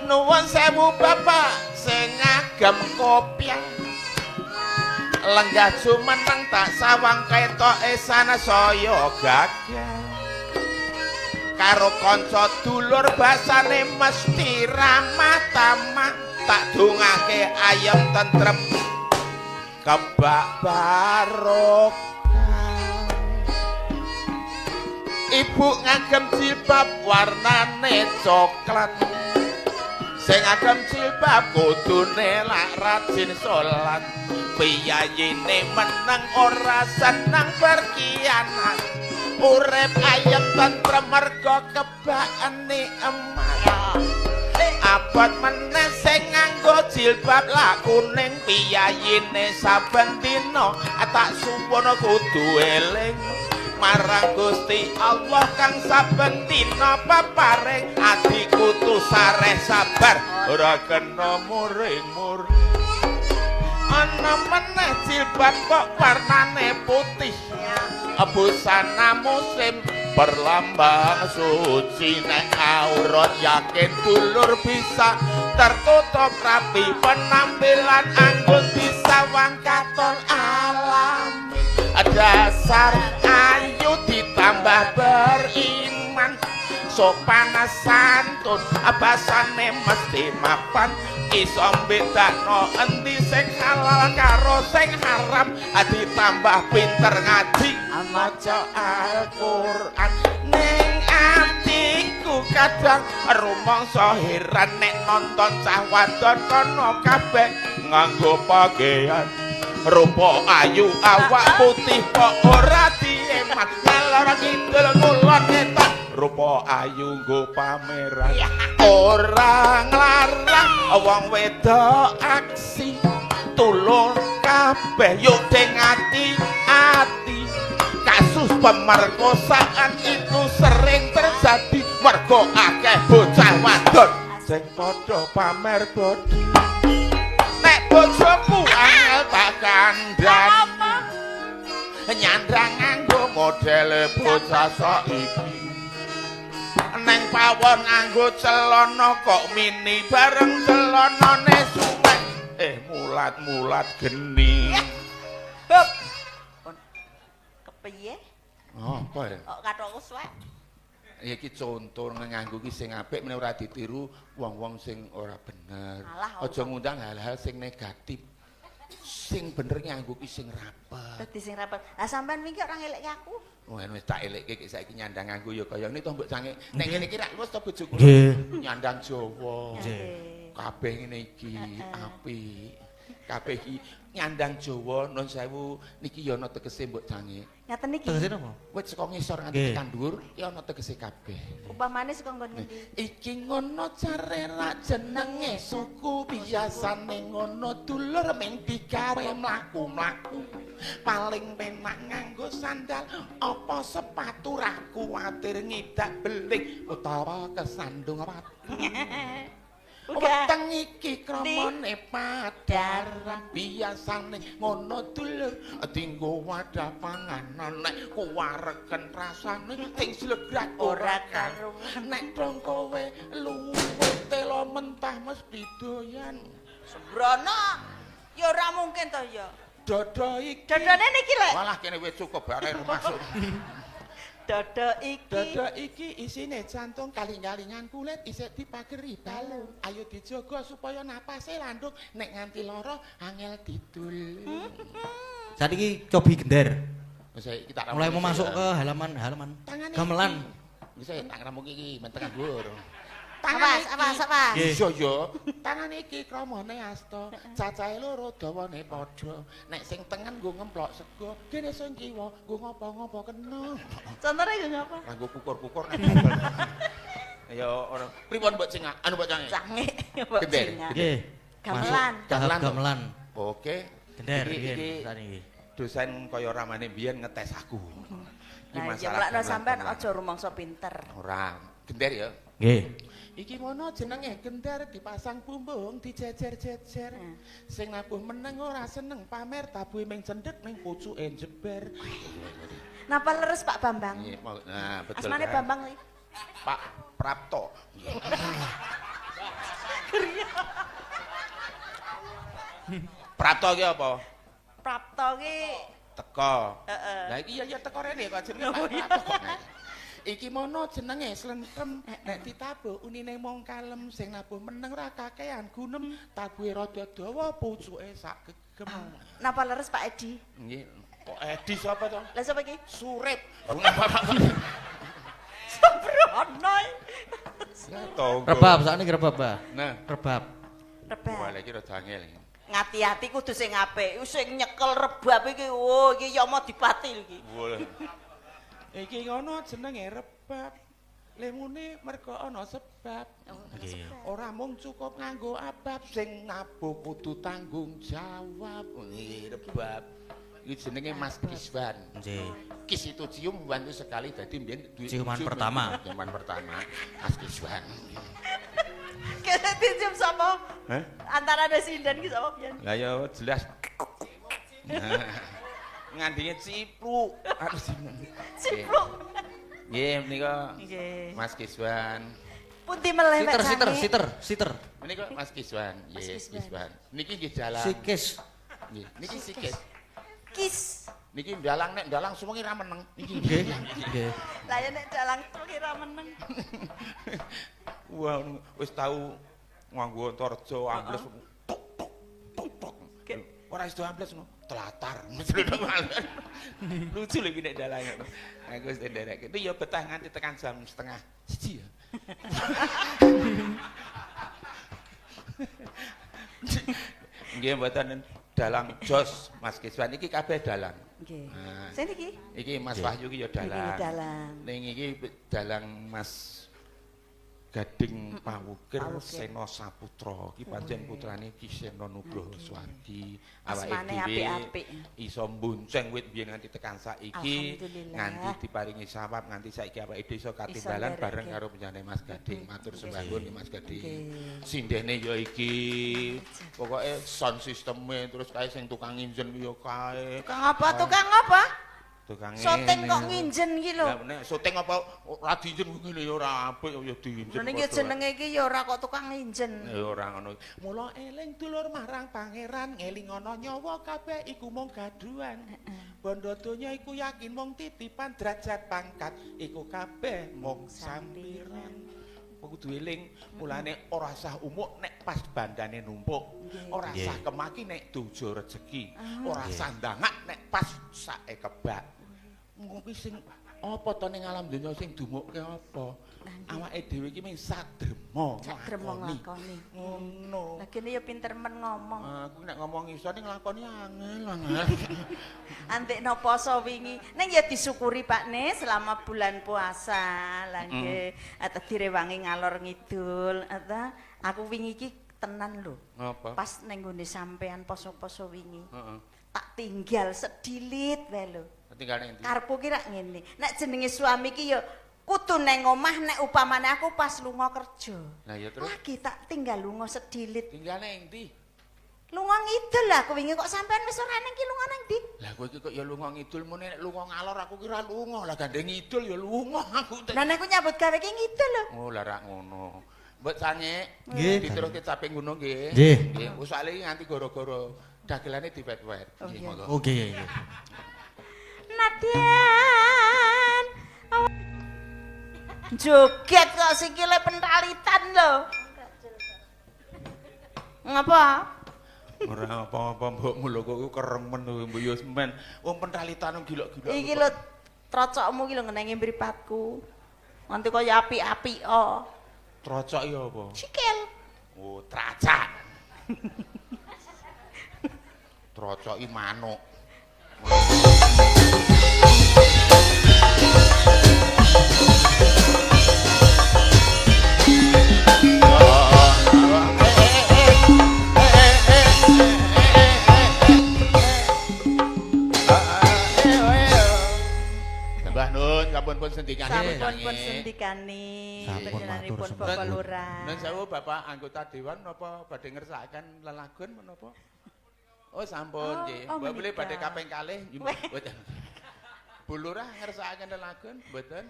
Nuwun sewu Bapak sing ngagem kopiah lenggah jumeneng tak sawang ketoke sanesaya gagah karo kanca dulur basane mesti ramah tamah tak dongake ayem tentrem kebak barokah. Ibu ngagem jilbab warnane coklat sing ngagem jilbab kudune lak rajin salat piyayine meneng ora seneng berkhianat urip ayem tentrem mergo kebakane emas abot meneh sing nganggo jilbab lak kuning piyayine saben dina tak suwun kudu eling marang Gusti Allah kang saben dina peparing adiku tu sareh sabar ora kena muring-muring. Ana meneh jilbab kok warnane putih busana muslim berlambang suci nek aurat yakin dulur bisa tertutup rapi penampilan anggun disawang katon alam dasar ayu ditambah beriman sopan santun basane mesti mapan iso bedakno endi sing halal karo sing haram ditambah pinter ngaji maca Al-Qur'an ning atiku kadang rumangsa heran nek nonton cah wadon kono kabeh nganggo pakaian rupa ayu awak putih kok ora diemat ngalor kidul kulon ketok rupa ayu nggo pameran ora nglarang wong wedok aksi tulung kabeh yuk deng ati-ati kasus pemerkosaan itu sering terjadi mergo akeh bocah wadon sing padha pamer bodi nek bojoku angel tak kandhani nyandang nganggo model bocah saiki neng pawon nganggo celana kok mini bareng celanane sumek mulat-mulat geni
Beb kepiye
apa ya
kok kathokku suwek
iki contoh nganggo ki sing apik meneh ora ditiru wong-wong sing ora bener. Aja ngundang hal-hal sing negatif. Sing bener nganggo ki sing rapet.
Dadi sing rapet. Lah sampean wingi ora ngelekke aku.
Oh, wis tak elekke ki saiki nyandang nganggo ya kaya ngene to mbok sange. Nek ngene iki rak luwes to bojoku. Nyandang Jawa. Kabeh ngene iki apik. Kabeh iki nyandang Jawa nun sewu niki ya ana tegese mbok sange.
Ngaten niki.
Tegese napa?
Wis saka ngisor nganti tekan dhuwur ya ana tegese kabeh.
Upamane saka nggon ngendi?
Iki ngono care ra jenenge suku biasane ngono dulur ming digawe mlaku-mlaku. Paling penak nganggo sandal apa sepatu ra kuwatir ngidak beling utawa kesandung watu. Weteng iki kramane padar biasane ngono dulur dinggo wadah panganan nek kuwareken rasane sing slegrak ora karo nek dong kowe luwih telo mentah mesti doyan
Sembrono ya ora mungkin to ya.
Dodo iki
Dodone niki lek.
malah kene wis cukup bare masuk.
Dodo
iki isine jantung kaling-kalingan kulit isih dipageri balung. Ayo dijaga supaya napase landung nek nganti lara angel didul.
Saniki cobi gender.
Wis iki tak
Mulai mau masuk ke halaman gamelan.
Wis tak rampung iki men tekan dhuwur.
Awas.
Iya ya. Tangan iki kramane asta, cacahe loro dawane padha. Nek sing tengen nggo ngemplok sego, dene sing kiwa nggo ngopo-ngopo kena.
Contone nggo ngapa?
Nganggo kukur-kukur. Ya ora. Pripun mbok cengak? Anu mbok cange.
Cange mbok
Gender.
cengak.
Nggih.
Gamelan.
Tahap gamelan.
Oke.
Gender
Iki
saniki.
dosen kaya ramane biyen ngetes aku. Iki
Nah, ya
masalah
melakno
gamelan.
sampean aja rumangsa pinter.
Ora. Gender ya.
Nggih.
Iki mono jenenge gender dipasang bumbung dijejer-jejer. Sing nabuh meneng ora seneng pamer tabuhe ming cendhek ning pucuke jeber.
Napa leres Pak Bambang?
Nggih, nah betul.
Asmane
kan?
Bambang iki.
Pak Prapto. Prapto ki apa?
Prapto ki
Teko.
heeh.
Lah iki ya teko rene kok jenenge Pak Prapto. Iki mono jenenge slentrem nek ditabuh unine mung kalem sing nabuh meneng ra kakean gunem tabuhe rada dawa pucuke sak gegem.
Napa leres Pak Edi?
Nggih. Kok Edi sapa to?
Lah sapa iki?
Surip.
Sembrono.
Rebab sakniki rebab, Mbah.
Nah,
Rebab.
Rebab.
wah iki rada angel.
Ngati-ati kudu sing apik. Sing nyekel rebab iki, oh iki Yama Dipati iki.
Iki ngono jenenge rebab. Lemune mergo ana sebab.
Nggih.
Ora mung cukup nganggo abab sing nabuh kudu tanggung jawab. Nggih, rebab. Iki jenenge Mas Kiswan.
Nggih.
Kis itu cium membantu sekali dadi mbiyen duwe
Ciuman pertama.
Ciuman pertama. Mas Kiswan.
Kene dicium sapa?
Hah?
Antara ada sinden ki sapa pian?
Lah ya jelas. Ngandinge cipluk. Aduh
Cipluk.
Nggih menika
Nggih.
Mas Kiswan.
Pundi meleh Pak
Siter.
Menika Mas Kiswan.
Mas
Nggih,
Kiswan.
Kiswan. Niki nggih dalang.
Sikis.
Nggih, niki sikit.
Kis.
Niki dalang nek dalang suwengi ra meneng. Niki
Nggih. Nggih.
Lah ya nek dalang kira meneng.
Wah, wis tau nganggo torjo ambles tok tok tok tok. Ora iso ambles no, telatar. Lucu lho iki nek dalang. Aku wis nderek. Itu ya betah nganti tekan jam 12:30 ya. Nggih mboten dalang jos Mas Kiswan iki kabeh dalang.
Nggih.
Nah,
Sing iki?
iki Mas Wahyu iki ya dalang.
Iki dalang.
Ning iki dalang Mas Gading Pawukir Sena Saputra. Iki pancen putrane Ki Sena Nugroho Swardi.
Asmane
Awake dhewe
apik-apik.
iso mbonceng wit biyen nganti tekan saiki.
Alhamdulillah.
Nganti diparingi sawab nganti saiki awake dhewe iso
Iso
katimbalan bareng
nderek.
karo penjane Mas Gading. Matur sembah nuwun Mas Gading.
Nggih.
Sindene ya iki. Pokoke sound systeme terus kae sing tukang injen ya kae.
Tukang apa? Tukang apa?
Tukang
Syuting kok nginjen iki lho.
Lah nek syuting apa ora diinjen ngene ya ora apik ya diinjen.
Lha niki jenenge iki ya ora kok tukang nginjen.
Ya ora ngono. Mula eling dulur marang pangeran, ngeling ana nyawa kabeh iku mung gaduhan. Bondo donya iku yakin mung titipan derajat pangkat iku kabeh mung sampiran. Kudu eling mulane ora sah umuk nek pas bandane numpuk, ora sah kemaki nek dojo rezeki, ora sah ndangak nek pas sake kebak. Ngopi sing apa to ning alam donya sing dumukke apa? Awake dhewe iki mung sadrema
nglakoni.
Ngono.
Lah kene ya pinter men ngomong.
Aku nek ngomong iso ning nglakoni angel.
Antekno poso wingi. Ning ya disyukuri Pak Ne selama bulan puasa. Lah nggih, tadi rewangi ngalor ngidul. Aku wingi iki tenan lho.
Apa?
Pas ning nggone sampean poso-poso wingi. Tak tinggal sedilit wae lho.
Tinggal ning ndi?
Karepku ki rak ngene. Nek jenenge suami ki ya kudu neng omah nek upamane aku pas lunga kerja.
Lah ya terus
lagi tak tinggal lunga sedilit.
tinggal ning ndi?
Lunga ngidul lah aku wingi kok sampean wis ora ning ki lunga nang ndi?
Lah kowe iki kok ya lunga ngidul mune nek lunga ngalor aku kira lunga lah gandeng ngidul ya lunga aku.
Lah nek aku nyambut gawe ki ngidul lho.
Oh lah rak ngono. Mbok Sanyik
Nggih.
diteruske caping gunung nggih.
Nggih.
Nggih, usale nganti gara-gara dagelane diwet-wet. Nggih, monggo.
Oke.
Nadian. Joget kok sikile pentalitan lho. Ngapa?
Ora apa-apa mbok mulo kok keremen mbok yo men. Wong pentalitan gila-gila.
Iki lho trocokmu iki lho ngenenge mripatku. Nanti kaya apik-apik o.
Trocok ya apa?
Sikil.
Oh, tracak. Trocoki manuk. Mbah Nun, sampun pun sendikane.
Sampun pun sendikane.
Sampun
Panjenenganipun
matur
Bapak
suwun.
Lurah.
Nun sewu Bapak anggota dewan napa badhe ngersakaken lelagon menapa? Oh sampun nggih.
oh,
Mbok beli
menika.
badhe kaping kalih mboten. Bu Lurah ngersakaken lelagon mboten?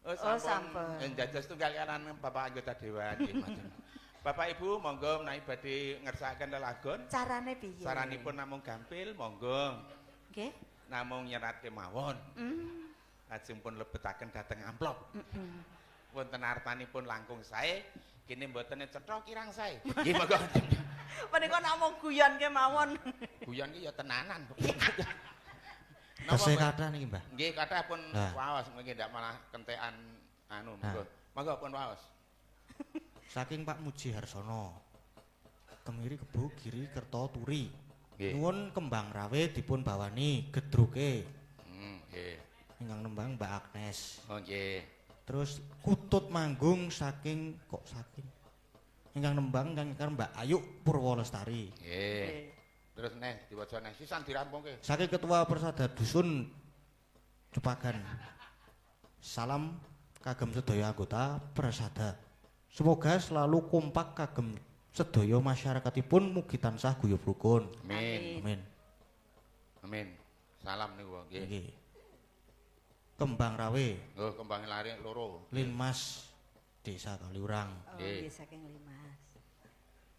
Oh
sampun.
Dados tunggal kanan Bapak anggota dewan nggih mboten. Bapak Ibu monggo menawi badhe ngersakaken lelagon.
Carane piye?
Saranipun namung gampil monggo.
Nggih.
Namung nyerat kemawon. Lajeng pun lebetaken dhateng amplop. Wonten artanipun langkung sae, kene mboten cetha kirang sae. Nggih monggo.
Menika namung guyon kemawon.
Guyon iki ya tenanan.
Tesih kathah niki, Mbah.
Nggih kathah pun
Nah.
waos mengki ndak malah kentekan anu monggo. Monggo pun waos.
Saking Pak Muji Harsono. Kemiri Kebo Giri Kerto Turi.
Nggih.
Nuwun kembang rawe dipun bawani gedruke.
Nggih.
Ingkang nembang Mbak Agnes.
Oh nggih.
Terus kutut manggung saking ingkang nembang ingkang Mbak Ayu Purwolestari.
Nggih. Terus neh diwaca neh sisan dirampungke.
Saking Ketua Persada Dusun Cepagan. Salam kagem sedaya anggota Persada. Semoga selalu kompak kagem sedaya masyarakatipun mugi tansah guyub rukun.
Amin.
Amin.
Amin. Salam niku nggih.
Nggih. Kembang rawe
Nggih kembang lari loro.
Linmas Desa Kaliurang.
Oh,
Nggih.
nggih saking Limas.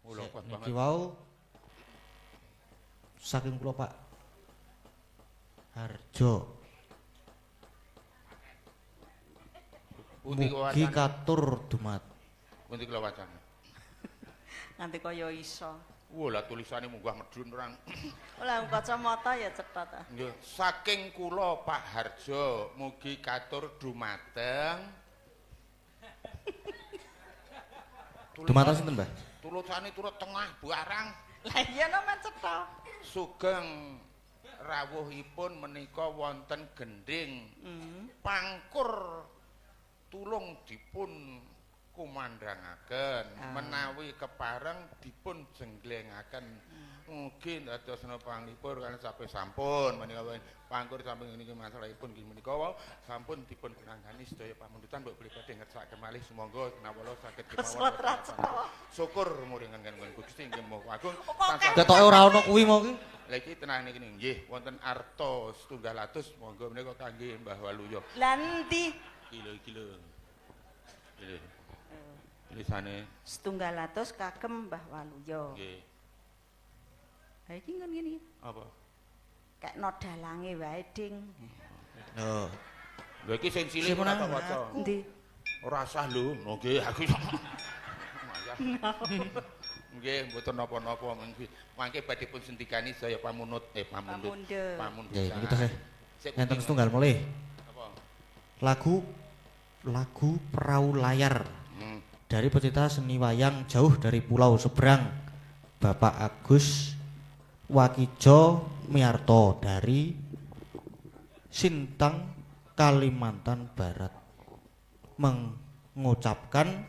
Kula kuat
Niki
banget.
wau saking kula Pak Harjo.
Pundi kula
Mugi
wacane?
katur dumat.
Pundi kula wacane?
Nganti kaya iso.
Wah, lah tulisane munggah medhun orang.
Lah kacamata ya cetha ta.
Nggih, saking kula Pak Harjo, mugi katur dumateng.
Dumateng sinten, Mbah?
Tulisane turut tengah barang.
Lah iya no men cetha.
Sugeng rawuhipun menika wonten gending. Pangkur tulung dipun kumandangaken menawi kepareng dipun jenglengaken mugi dadosna panglipur kan sampai sampun menika pangkur samping niki masalahipun nggih menika wau sampun dipun pinanggani sedaya pamundutan mbok beli badhe ngersakaken malih sumangga nawala saged kemawon syukur muringan kangen Gusti nggih moga agung
Ketoke ora ana kuwi mau ki.
lha iki tenang niki nggih wonten arta 700 monggo menika kangge Mbah Waluyo
Lah endi?
kilo tulisane
700 kagem Mbah Waluyo.
nggih
Ha iki ngene iki.
apa
kekno dalange wae, Ding.
Oh.
Lho iki sing cilik ora tak waca.
Endi?
Ora usah lho, nggih aku. Nggih, mboten napa-napa mangke badhe pun sendikani saya pamunut pamunut.
Nggih, kita enten setunggal mulih.
Apa?
Lagu Perahu Layar. Dari pecinta seni wayang jauh dari pulau seberang. Bapak Agus Wakijo Miarto dari Sintang Kalimantan Barat mengucapkan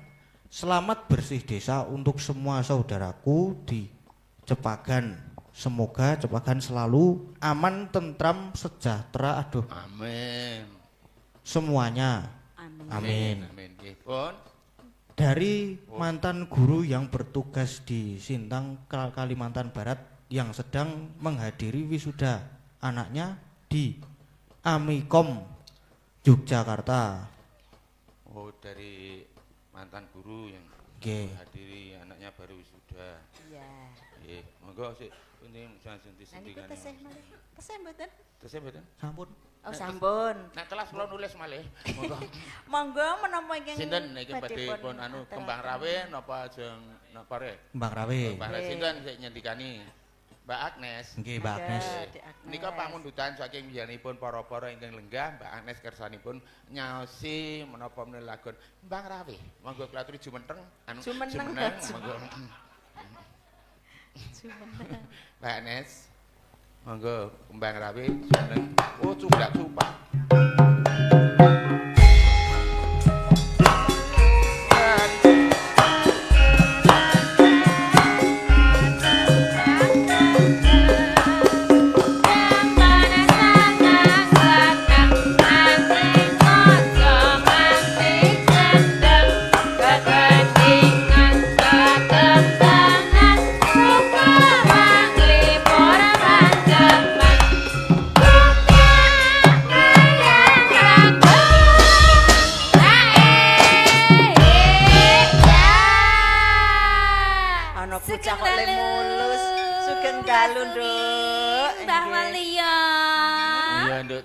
selamat bersih desa untuk semua saudaraku di Cepagan. Semoga Cepagan selalu aman, tentram, sejahtera. Aduh.
Amin.
Semuanya.
Amin.
Amin. Nggih, pun.
Dari mantan guru yang bertugas di Sintang Kalimantan Barat yang sedang menghadiri wisuda anaknya di Amikom Yogyakarta.
Oh, dari mantan guru yang menghadiri anaknya baru wisuda.
Iya.
Nggih, monggo sik ini senti-senti kan.
Tesih mboten?
Tesih mboten?
Sampun.
Oh, sampun.
Nek kelas kula nulis malih. Monggo.
Monggo menapa ingkang
Sinten niki badhe pun anu Kembang Rawe napa ajeng napa re?
Kembang Rawe.
Kembang Rawe sinten sik nyendikani? Mbak Agnes.
Nggih, Mbak Agnes.
Nika pamundutan saking biyanipun para-para ingkang lenggah, Mbak Agnes kersanipun nyaosi menapa menelagon Kembang Rawe. Monggo kula aturi jumeneng anu
Jumeneng,
monggo.
Jumeneng.
Mbak Agnes. Monggo Kembang Rawe jumeneng. Oh, cundak supak.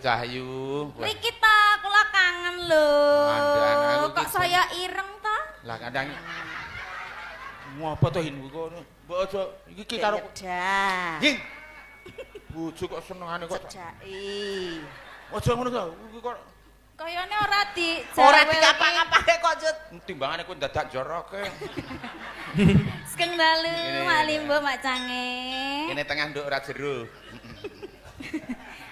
Cahyu.
Niki ta kula kangen lho. Kok saya ireng ta?
Lah kadang ngopo to hin kono. Mbok aja iki karo Nggih. Bojo kok senengane kok.
Cecaki.
Aja ngono to. Iki kok
kayane ora
dikapak-kapake kok Cut.
Timbangane ku dadak joroke.
Sekeng dalu malimbo macange.
Kene tengah nduk ora jero.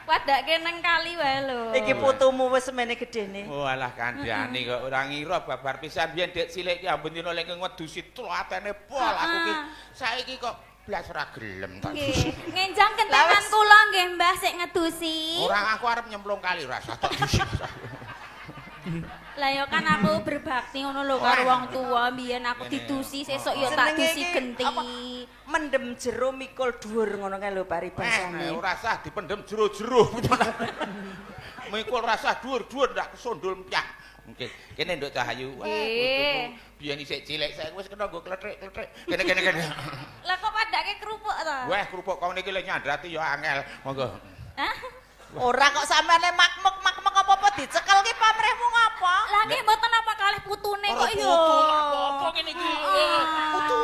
Padake nang kali wae lho.
Iki putumu wis semene gedene.
Oh alah kandhane kok ora ngira babar pisan biyen dek cilik ki ampun dina lek ngwedusi tlatene pol aku ki saiki kok blas ora gelem tak.
Nggih, ngenjang kentengan kula nggih Mbah sik ngedusi.
Ora aku arep nyemplung kali rasa tak dusi.
Lah ya kan aku berbakti ngono lho karo wong tuwa, biyen aku didusi sesuk ya tak dusi genti.
Mendem jero mikul dhuwur ngono kae lho paribasane.
Ora usah dipendem jero-jero. Mikul rasa dhuwur-dhuwur ndak kesondol empyah. Nggih, kene Nduk Cahayu.
Nggih.
Biyen isik cilik saiki wis kena nggo klethrik-klethrik. Kene.
Lah kok padake kerupuk to?
Wah, kerupuk kau niki lek nyandrati ya angel. Monggo.
Hah?
Ora kok sampeyan makmek apa-apa dicekel ki pamrihmu ngapa?
Lah nggih mboten apa kalih putune kok ya.
Apa kene iki? Putu.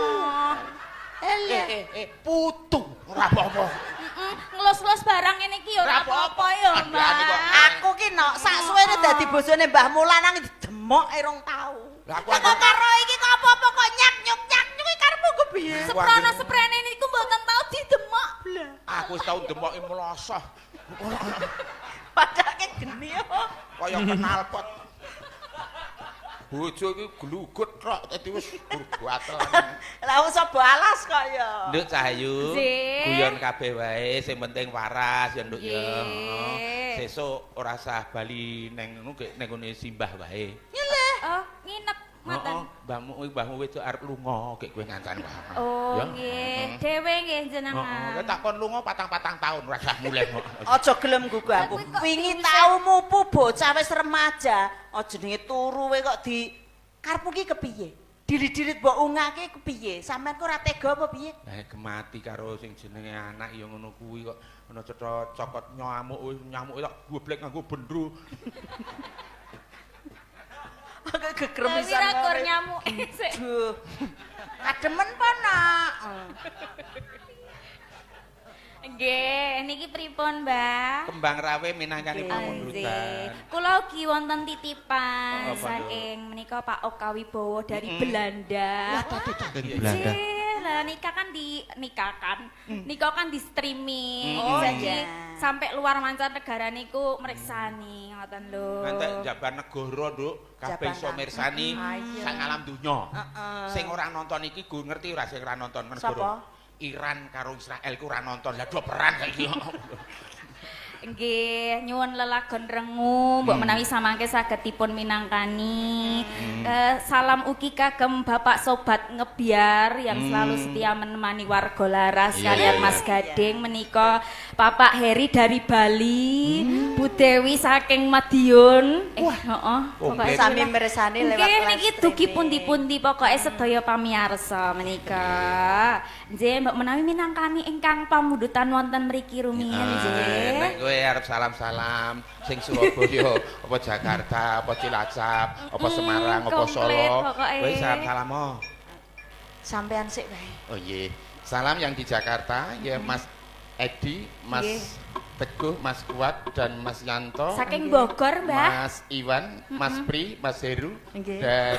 Putu. Ora apa-apa.
Ngelus-ngelus barang ngene iki ya ora apa-apa ya, Mbak.
Aku ki nok sak suwene dadi bojone Mbah Mulanang demok irung tau.
Lah aku
karo iki kok apa-apa kok nyak-nyuk karepmu ku piye?
Seprana sprene niku mboten tau didemok.
Aku wis tau demoki mlosah.
Padake geni yo.
Kaya knalpot. Bojo iki glugut tok dadi wis burbatel.
Lah wis alas kok ya.
Nduk Cahayu. Guyon kabeh wae, sing penting waras ya Nduk ya. Sesuk ora usah bali neng ngono nek ngene simbah wae.
Nyeleh.
Oh, nginep ngoten.
Mbahmu wedok arep lunga gek kowe ngancan wae.
Oh, nggih. Dhewe nggih jenengan.
Heeh, tak kon lunga patang taun ora usah mulih.
Aja gelem gugu aku. Wingi tau mupu bocah wis remaja, jenenge turu kowe kok di karepmu ki kepiye? Diri-dirit mbok ungake ku piye? Sampeyan ku ora tega apa piye?
Gemati karo sing jenenge anak ya ngono kuwi kok ana cetha cokot nyamuk nyamuke tak goblek nganggo bendru.
Agak gegremisan
kok nyamuk sik.
Duh. Kademen po nak.
Nggih, niki pripun, Mbah?
Kembang rawe minangkani pamundutan.
Kula ugi wonten titipan
Apa,
saking menika Pak Oka Wibowo dari Belanda.
Belanda.
Lah nikah kan di streaming.
Oh,
Jadi
iya.
sampai luar mancanegara niku mriksani ngoten lho.
Ngantek jaban negara, Nduk, kabeh iso mirsani sak alam donya. Sing ora nonton iki gue ngerti ora sing ora nonton negara.
Sapa?
Iran karo Israel ku ora nonton. Lah do perang saiki.
Nggih, nyuwun lelagon rengu, mbok menawi samangke saged dipun minangkani. Salam ugi kagem Bapak Sobat Ngebiar yang selalu setia menemani warga laras kalian Mas Gading menika Bapak Heri dari Bali, Bu Dewi saking Madiun. Heeh.
Pokoke sami mirsani lewat
Nggih
live
niki dugi
streaming.
pundi-pundi pokoke sedaya pamirsa menika. Nggih, mbok menawi minangkani ingkang pamundutan wonten mriki rumiyin nggih.
Nek kowe arep salam-salam sing Surabaya, apa Jakarta, apa Cilacap, apa Semarang, apa
komplit
Solo.
pokoke.
Kowe salam-salam.
Sampean sik wae.
Oh iya. Salam yang di Jakarta ya Mas Edi, Mas
Nggih.
Teguh, Mas Kuat dan Mas Yanto.
Saking Bogor, Mbak.
Mas Iwan, Mas Pri, Mas Heru,
Nggih.
dan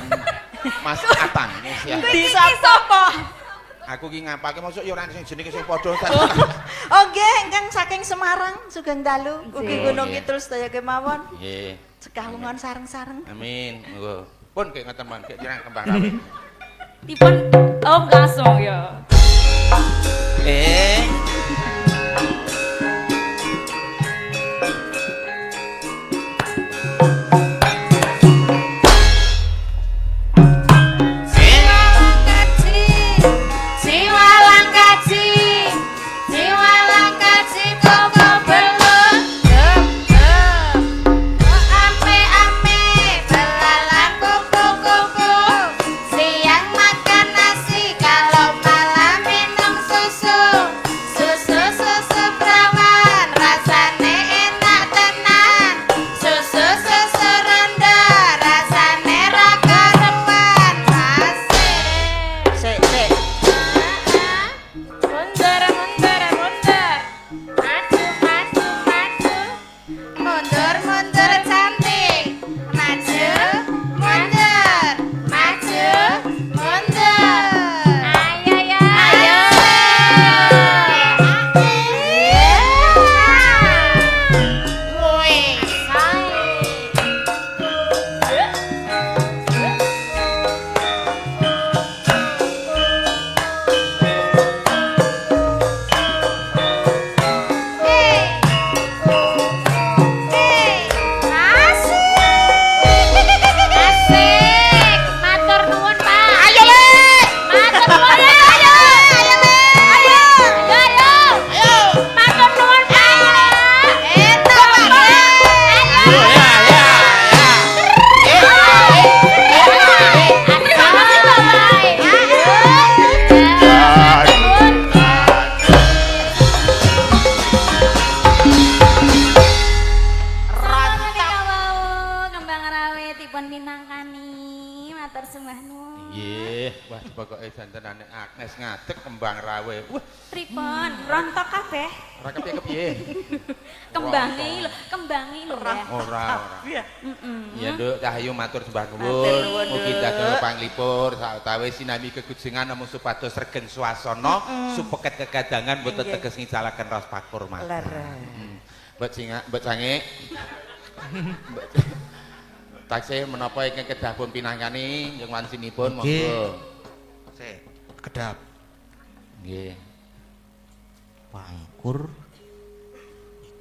Mas Atang.
Di sapa?
Aku ki ngapake mosok ya ora sing jenenge sing padha.
Oh nggih, ingkang saking Semarang sugeng dalu ugi
Nggih.
Gunung
Nggih.
Kidul sedaya kemawon.
Nggih.
Sekawungan sareng-sareng.
Amin. Monggo. Pun kayak ngoten man, kayak jirang kembang rawe.
Dipun langsung ya.
Siang makan nasi, kalau malam minum susu.
pokoke dantenane Agnes ngadeg kembang rawe. Wah,
Pripun? Rontok kabeh.
ora kepiye-kepiye.
Kembangi lho ya.
Ora.
Iya.
Iya, Nduk, Cahayu matur sembah
Matur nuwun,
nuwun. Mugi
Nduk.
dados panglipur sawetawis sinami kegujengan namung supados regen swasana, supeket kegadangan boten
Nggih.
teges ngicalaken ras pakur mas.
Leres.
Mbok Sange. Taksih menapa ingkang kedah pun pinangkani ing wansinipun monggo. Sik.
Kedap
Nggih.
Pangkur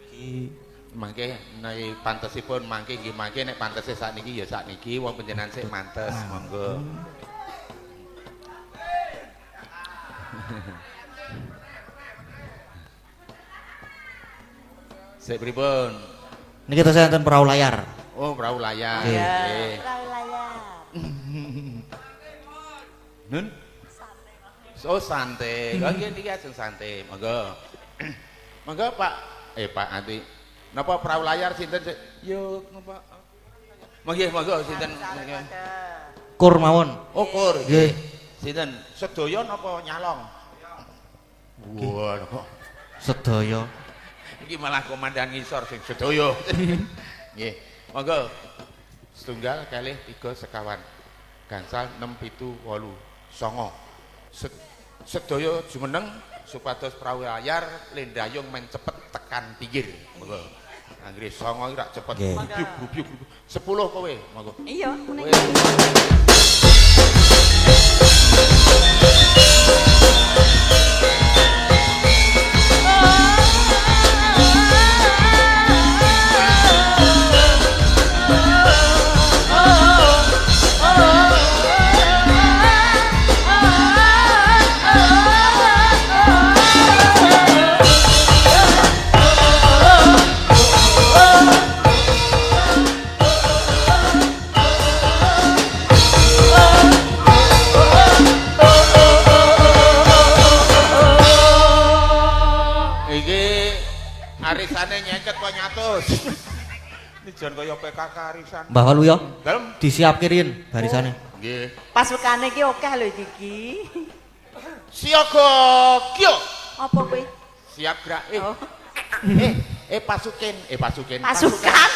iki
Mangke nek pantesipun mangke nggih mangke nek pantese sakniki ya sakniki wong panjenengan sik mantes monggo. Sik pripun?
niki tesih enten perahu layar.
Oh, perahu layar.
Nggih.
Nggih.
Perahu layar.
Nun? So santai. Lah nggih iki ajeng santai. Monggo. Monggo Pak. Pak Ati. Napa prau layar sinten sik? Yo napa? Monggo sinten?
Kur mawon.
Oh kur.
Nggih.
Sinten? Sedaya napa nyalong? Wah,
Sedaya.
iki malah komandan ngisor sing sedaya. Nggih. Monggo. Setunggal kalih 3 sekawan. Gansal 6 7 8 9. Sedaya jumeneng supados prau layar lendayung men cepet tekan pinggir. Monggo. Anggere 9 iki rak cepet. Grubyuk. 10 kowe. Monggo.
Iya,
arisane nyeket kok nyatus. Ini jan kaya PKK arisan.
Mbah Waluya.
Dalem
Disiapke riyen barisane.
nggih.
Pasukane iki akeh lho iki.
Siaga kyo.
Apa kuwi?
Siap gerak.
Oh.
Pasukin.
Pasukan,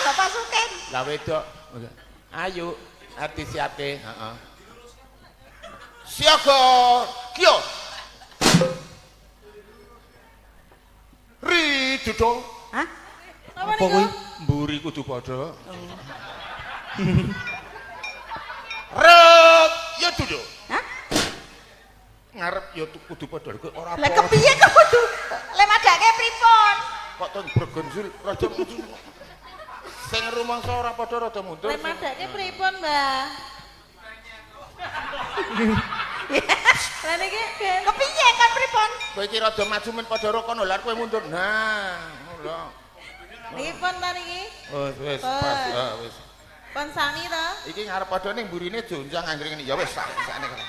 kok pasukan?
Lah wedok. Ayo hati-hati, heeh. Siaga kyo. Ri dudung.
Hah?
Apa kuwi?
Mburi kudu padha. Rep ya duduk.
Hah?
Ngarep ya kudu padha kok ora
Lah
apa.
kepiye kok kudu le madake pripun?
Kok ton bergonjul rada mundur. Sing rumangsa ora padha rada mundur.
Le madake pripun, Mbah? Lah niki
Kepiye kan pripun?
Kowe iki rada maju men padha ro kono lha kowe mundur. Nah, ngono.
niki pun ta niki?
Wis pas wis.
Pun sami ta?
Iki ngarep padha ning mburine jonjang anggere ngene ya wis sakne kono.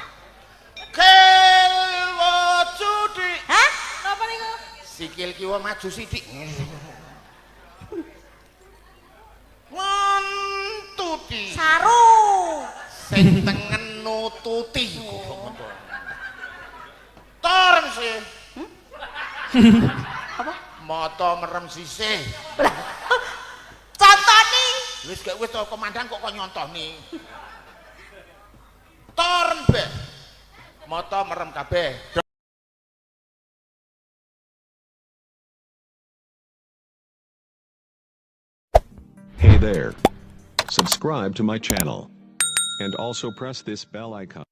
Kel wajudi.
Hah?
Napa niku?
Sikil kiwa maju sithik. Ngentuti.
Saru.
Sing tengen nututi. Toreng sih.
Apa?
Mata merem sisih.
Contoni.
Wis gak wis to komandan kok nyontoni. Toreng be. Mata merem kabeh.
Hey there. Subscribe to my channel. And also press this bell icon.